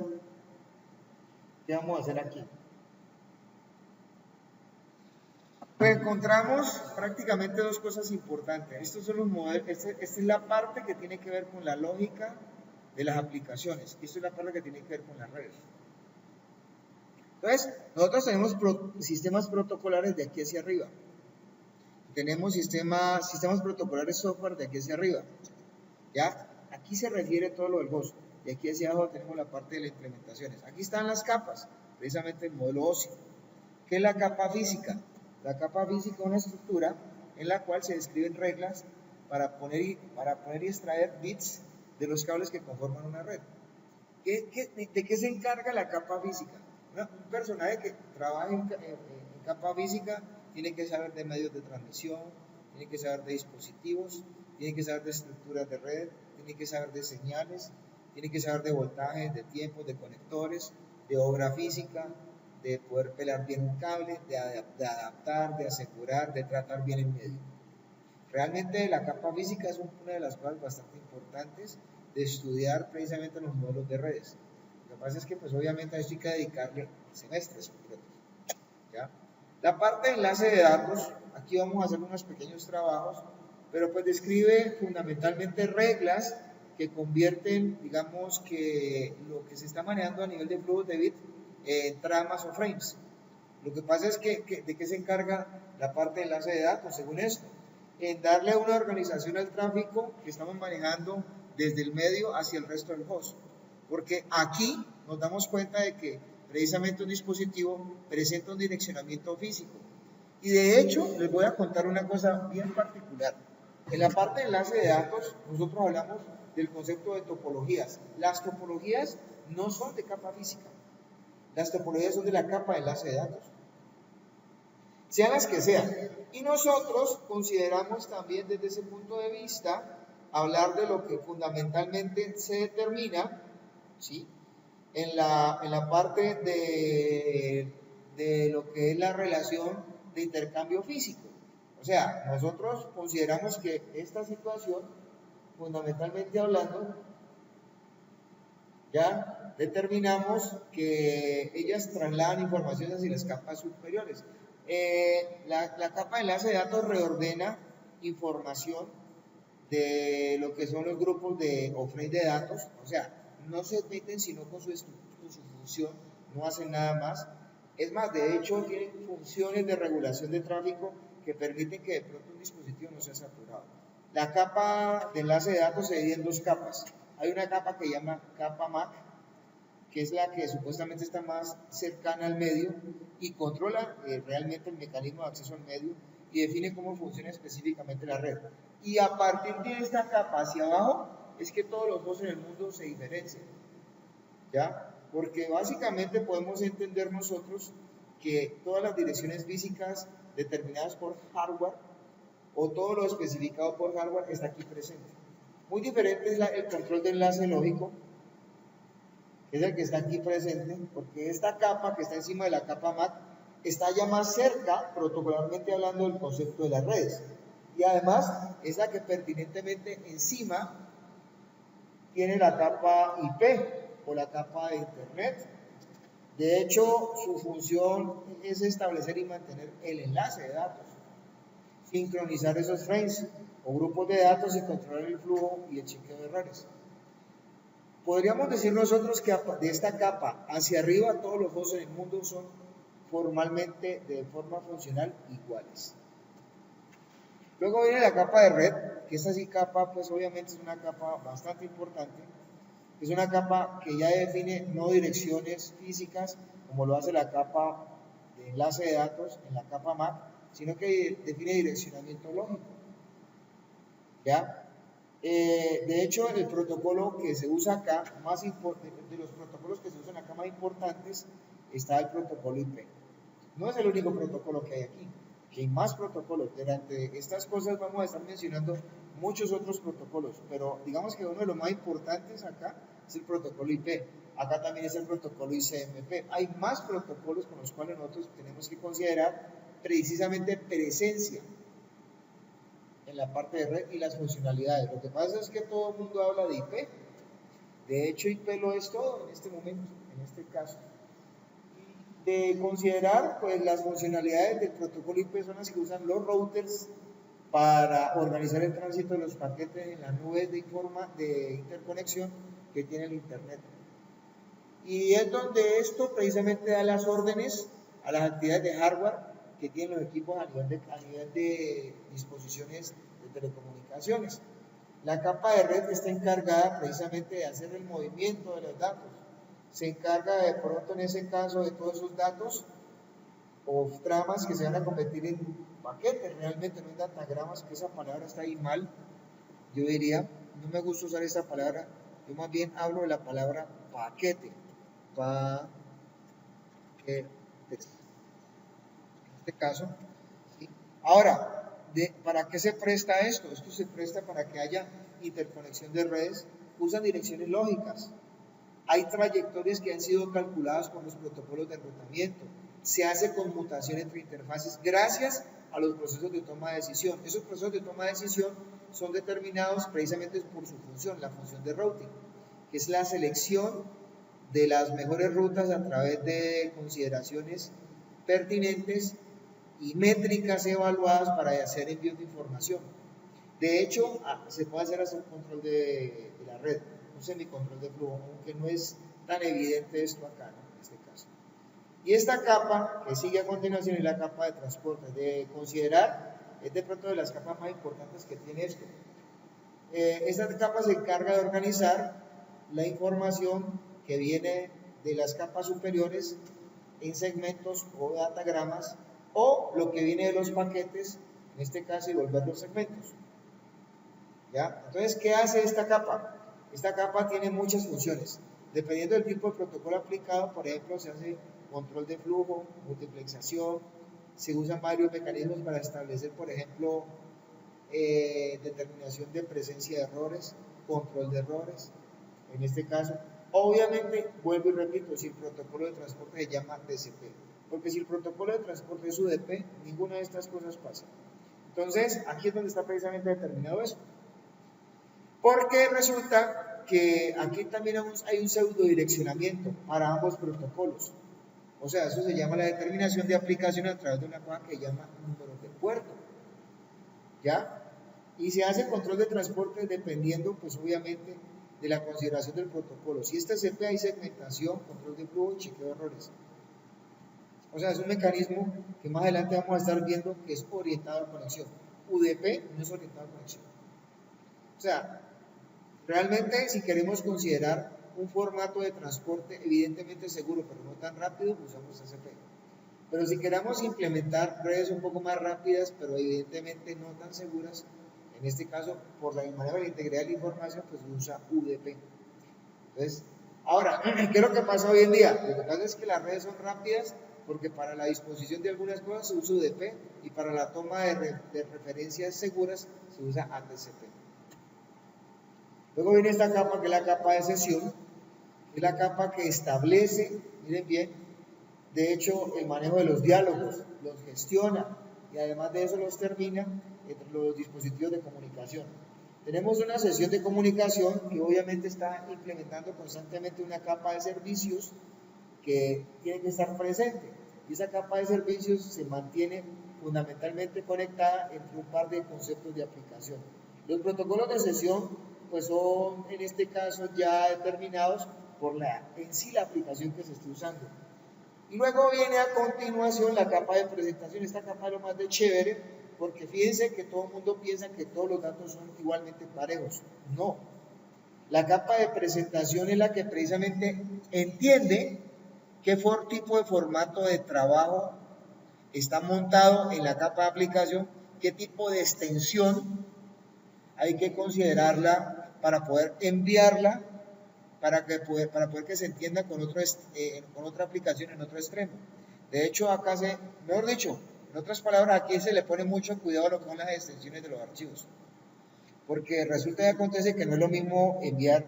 ¿qué vamos a hacer aquí? Pues encontramos prácticamente dos cosas importantes. Estos son los modelos, esta es la parte que tiene que ver con la lógica de las aplicaciones. Esto es la parte que tiene que ver con las redes. Entonces, nosotros tenemos sistemas protocolares de aquí hacia arriba. Tenemos sistemas protocolares software de aquí hacia arriba. ¿Ya? Aquí se refiere todo lo del host. Y aquí hacia abajo tenemos la parte de las implementaciones. Aquí están las capas, precisamente el modelo OSI. ¿Qué es la capa física? La capa física es una estructura en la cual se describen reglas para poner y extraer bits de los cables que conforman una red. ¿De qué se encarga la capa física? Un personaje que trabaja en capa física tiene que saber de medios de transmisión, tiene que saber de dispositivos, tiene que saber de estructuras de red, tiene que saber de señales, tiene que saber de voltajes, de tiempos, de conectores, de obra física, de poder pelar bien un cable, de adaptar, de asegurar, de tratar bien el medio. Realmente la capa física es una de las cosas bastante importantes de estudiar precisamente los modelos de redes. Lo que pasa es que pues obviamente a esto hay que dedicarle semestres completos, ¿ya? La parte de enlace de datos, aquí vamos a hacer unos pequeños trabajos, pero pues describe fundamentalmente reglas que convierten, digamos, que lo que se está manejando a nivel de flujos de bits en tramas o frames. Lo que pasa es que ¿de qué se encarga la parte de enlace de datos? Según esto, en darle una organización al tráfico que estamos manejando desde el medio hacia el resto del host. Porque aquí nos damos cuenta de que precisamente un dispositivo presenta un direccionamiento físico. Y de hecho, les voy a contar una cosa bien particular. En la parte de enlace de datos, nosotros hablamos del concepto de topologías. Las topologías no son de capa física. Las topologías son de la capa de enlace de datos. Sean las que sean. Y nosotros consideramos también desde ese punto de vista hablar de lo que fundamentalmente se determina, ¿sí?, en la parte de lo que es la relación de intercambio físico. O sea, nosotros consideramos que esta situación, fundamentalmente hablando, ya determinamos que ellas trasladan información hacia las capas superiores. La capa de enlace de datos reordena información de lo que son los grupos o frames de datos, o sea, no se meten sino con su función, no hacen nada más. Es más, de hecho, tienen funciones de regulación de tráfico que permiten que de pronto un dispositivo no sea saturado. La capa de enlace de datos se divide en dos capas. Hay una capa que se llama capa MAC, que es la que supuestamente está más cercana al medio y controla realmente el mecanismo de acceso al medio y define cómo funciona específicamente la red. Y a partir de esta capa hacia abajo es que todos los hosts en el mundo se diferencian, ¿ya? Porque básicamente podemos entender nosotros que todas las direcciones físicas determinadas por hardware o todo lo especificado por hardware está aquí presente. Muy diferente es el control de enlace lógico, que es el que está aquí presente, porque esta capa que está encima de la capa MAC está ya más cerca, protocolarmente hablando, del concepto de las redes. Y además es la que pertinentemente encima tiene la capa IP o la capa de Internet. De hecho, su función es establecer y mantener el enlace de datos, sincronizar esos frames o grupos de datos y controlar el flujo y el chequeo de errores. Podríamos decir nosotros que de esta capa hacia arriba todos los hosts en el mundo son formalmente, de forma funcional, iguales. Luego viene la capa de red, que esta sí capa, pues obviamente es una capa bastante importante. Es una capa que ya define no direcciones físicas, como lo hace la capa de enlace de datos en la capa MAC, sino que define direccionamiento lógico. ¿Ya? De hecho, el protocolo que se usa acá, de los protocolos que se usan acá más importantes, está el protocolo IP. No es el único protocolo que hay aquí, que hay más protocolos. Durante estas cosas vamos a estar mencionando muchos otros protocolos, pero digamos que uno de los más importantes acá es el protocolo IP. Acá también es el protocolo ICMP. Hay más protocolos con los cuales nosotros tenemos que considerar precisamente presencia en la parte de red y las funcionalidades. Lo que pasa es que todo el mundo habla de IP, De hecho, IP lo es todo en este momento, en este caso. De considerar, pues las funcionalidades del protocolo IP son las que usan los routers para organizar el tránsito de los paquetes en las nubes de interconexión que tiene el Internet. Y es donde esto precisamente da las órdenes a las actividades de hardware que tienen los equipos a nivel de disposiciones de telecomunicaciones. La capa de red está encargada precisamente de hacer el movimiento de los datos. Se encarga de pronto en ese caso de todos esos datos o tramas que se van a convertir en paquetes, realmente no en datagramas, que esa palabra está ahí mal. Yo diría, no me gusta usar esa palabra, yo más bien hablo de la palabra paquete. En este caso, ¿sí? Ahora, ¿para qué se presta esto? Esto se presta para que haya interconexión de redes, usan direcciones lógicas. Hay trayectorias que han sido calculadas con los protocolos de enrutamiento. Se hace conmutación entre interfaces gracias a los procesos de toma de decisión. Esos procesos de toma de decisión son determinados precisamente por su función, la función de routing, que es la selección de las mejores rutas a través de consideraciones pertinentes y métricas evaluadas para hacer envíos de información. De hecho, se puede hacer hasta un control de la red, un semicontrol de flujo, aunque no es tan evidente esto acá, ¿no? En este caso. Y esta capa que sigue a continuación es la capa de transporte. De considerar, es de pronto de las capas más importantes que tiene esto. Esta capa se encarga de organizar la información que viene de las capas superiores en segmentos o datagramas, o lo que viene de los paquetes, en este caso, y volver los segmentos. ¿Ya? Entonces, ¿qué hace esta capa? Esta capa tiene muchas funciones. Dependiendo del tipo de protocolo aplicado, por ejemplo, se hace control de flujo, multiplexación, se usan varios mecanismos para establecer, por ejemplo, determinación de presencia de errores, control de errores, en este caso. Obviamente, vuelvo y repito, si el protocolo de transporte se llama TCP, porque si el protocolo de transporte es UDP, ninguna de estas cosas pasa. Entonces, aquí es donde está precisamente determinado eso. Porque resulta que aquí también hay un pseudo direccionamiento para ambos protocolos. O sea, eso se llama la determinación de aplicación a través de una cosa que se llama número de puerto. ¿Ya? Y se hace control de transporte dependiendo, pues obviamente, de la consideración del protocolo. Si es TCP, hay segmentación, control de flujo y chequeo de errores. O sea, es un mecanismo que más adelante vamos a estar viendo que es orientado a conexión. UDP no es orientado a conexión. O sea, realmente si queremos considerar un formato de transporte evidentemente seguro, pero no tan rápido, usamos TCP. Pero si queremos implementar redes un poco más rápidas, pero evidentemente no tan seguras, en este caso, por la manera de la integridad de la información, pues se usa UDP. Entonces, ahora, ¿qué es lo que pasa hoy en día? Lo que pasa es que las redes son rápidas porque para la disposición de algunas cosas se usa UDP y para la toma de referencias seguras se usa ATCP. Luego viene esta capa que es la capa de sesión, que es la capa que establece, miren bien, de hecho, el manejo de los diálogos, los gestiona y además de eso los termina entre los dispositivos de comunicación. Tenemos una sesión de comunicación que obviamente está implementando constantemente una capa de servicios que tiene que estar presente. Y esa capa de servicios se mantiene fundamentalmente conectada entre un par de conceptos de aplicación. Los protocolos de sesión pues son en este caso ya determinados por en sí la aplicación que se esté usando. Y luego viene a continuación la capa de presentación. Esta capa es lo más de chévere, porque fíjense que todo el mundo piensa que todos los datos son igualmente parejos. No. La capa de presentación es la que precisamente entiende qué tipo de formato de trabajo está montado en la capa de aplicación, qué tipo de extensión hay que considerarla para poder enviarla, para poder que se entienda con otra aplicación en otro extremo. De hecho, acá mejor dicho, en otras palabras, aquí se le pone mucho cuidado a lo que son las extensiones de los archivos. Porque resulta y acontece que no es lo mismo enviar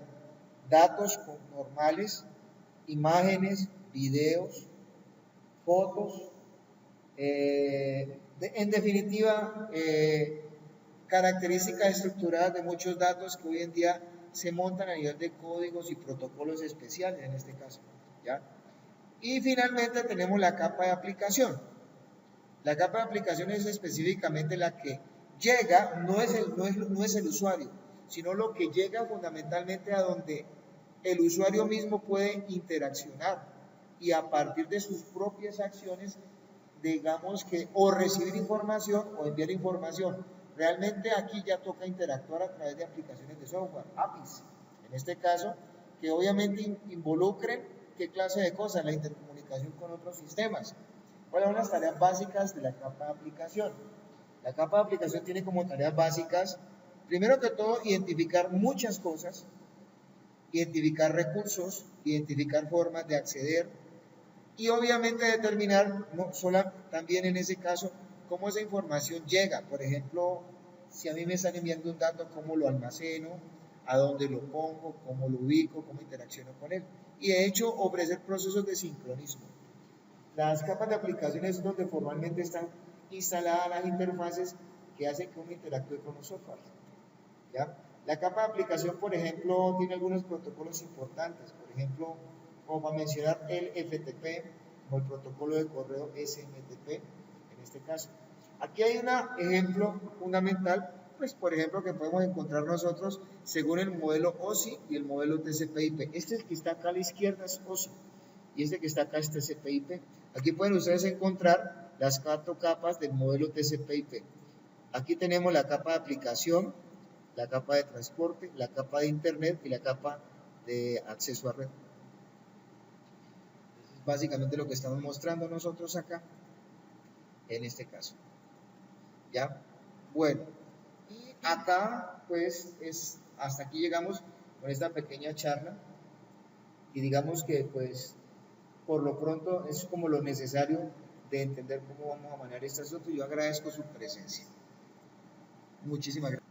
datos normales, imágenes, videos, fotos, en definitiva, características estructuradas de muchos datos que hoy en día se montan a nivel de códigos y protocolos especiales en este caso, ¿ya? Y finalmente tenemos la capa de aplicación. La capa de aplicación es específicamente la que llega, no es el usuario, sino lo que llega fundamentalmente a donde el usuario mismo puede interaccionar y a partir de sus propias acciones, digamos que o recibir información o enviar información. Realmente aquí ya toca interactuar a través de aplicaciones de software, APIs, en este caso, que obviamente involucren qué clase de cosas, la intercomunicación con otros sistemas. ¿Cuáles son las tareas básicas de la capa de aplicación? La capa de aplicación tiene como tareas básicas, primero que todo, identificar muchas cosas, identificar recursos, identificar formas de acceder y obviamente determinar, también en ese caso, cómo esa información llega. Por ejemplo, si a mí me están enviando un dato, cómo lo almaceno, a dónde lo pongo, cómo lo ubico, cómo interacciono con él. Y de hecho, ofrecer procesos de sincronismo. Las capas de aplicaciones es donde formalmente están instaladas las interfaces que hacen que uno interactúe con los software. ¿Ya? La capa de aplicación, por ejemplo, tiene algunos protocolos importantes. Por ejemplo, como para mencionar el FTP, o el protocolo de correo SMTP, en este caso. Aquí hay un ejemplo fundamental, pues por ejemplo, que podemos encontrar nosotros según el modelo OSI y el modelo TCP/IP. Este que está acá a la izquierda es OSI y este que está acá es TCP/IP. Aquí pueden ustedes encontrar las 4 capas del modelo TCP/IP. Aquí tenemos la capa de aplicación, la capa de transporte, la capa de internet y la capa de acceso a red. Básicamente lo que estamos mostrando nosotros acá en este caso. ¿Ya? Bueno, y acá pues hasta aquí llegamos con esta pequeña charla y digamos que pues por lo pronto es como lo necesario de entender cómo vamos a manejar este asunto. Yo agradezco su presencia. Muchísimas gracias.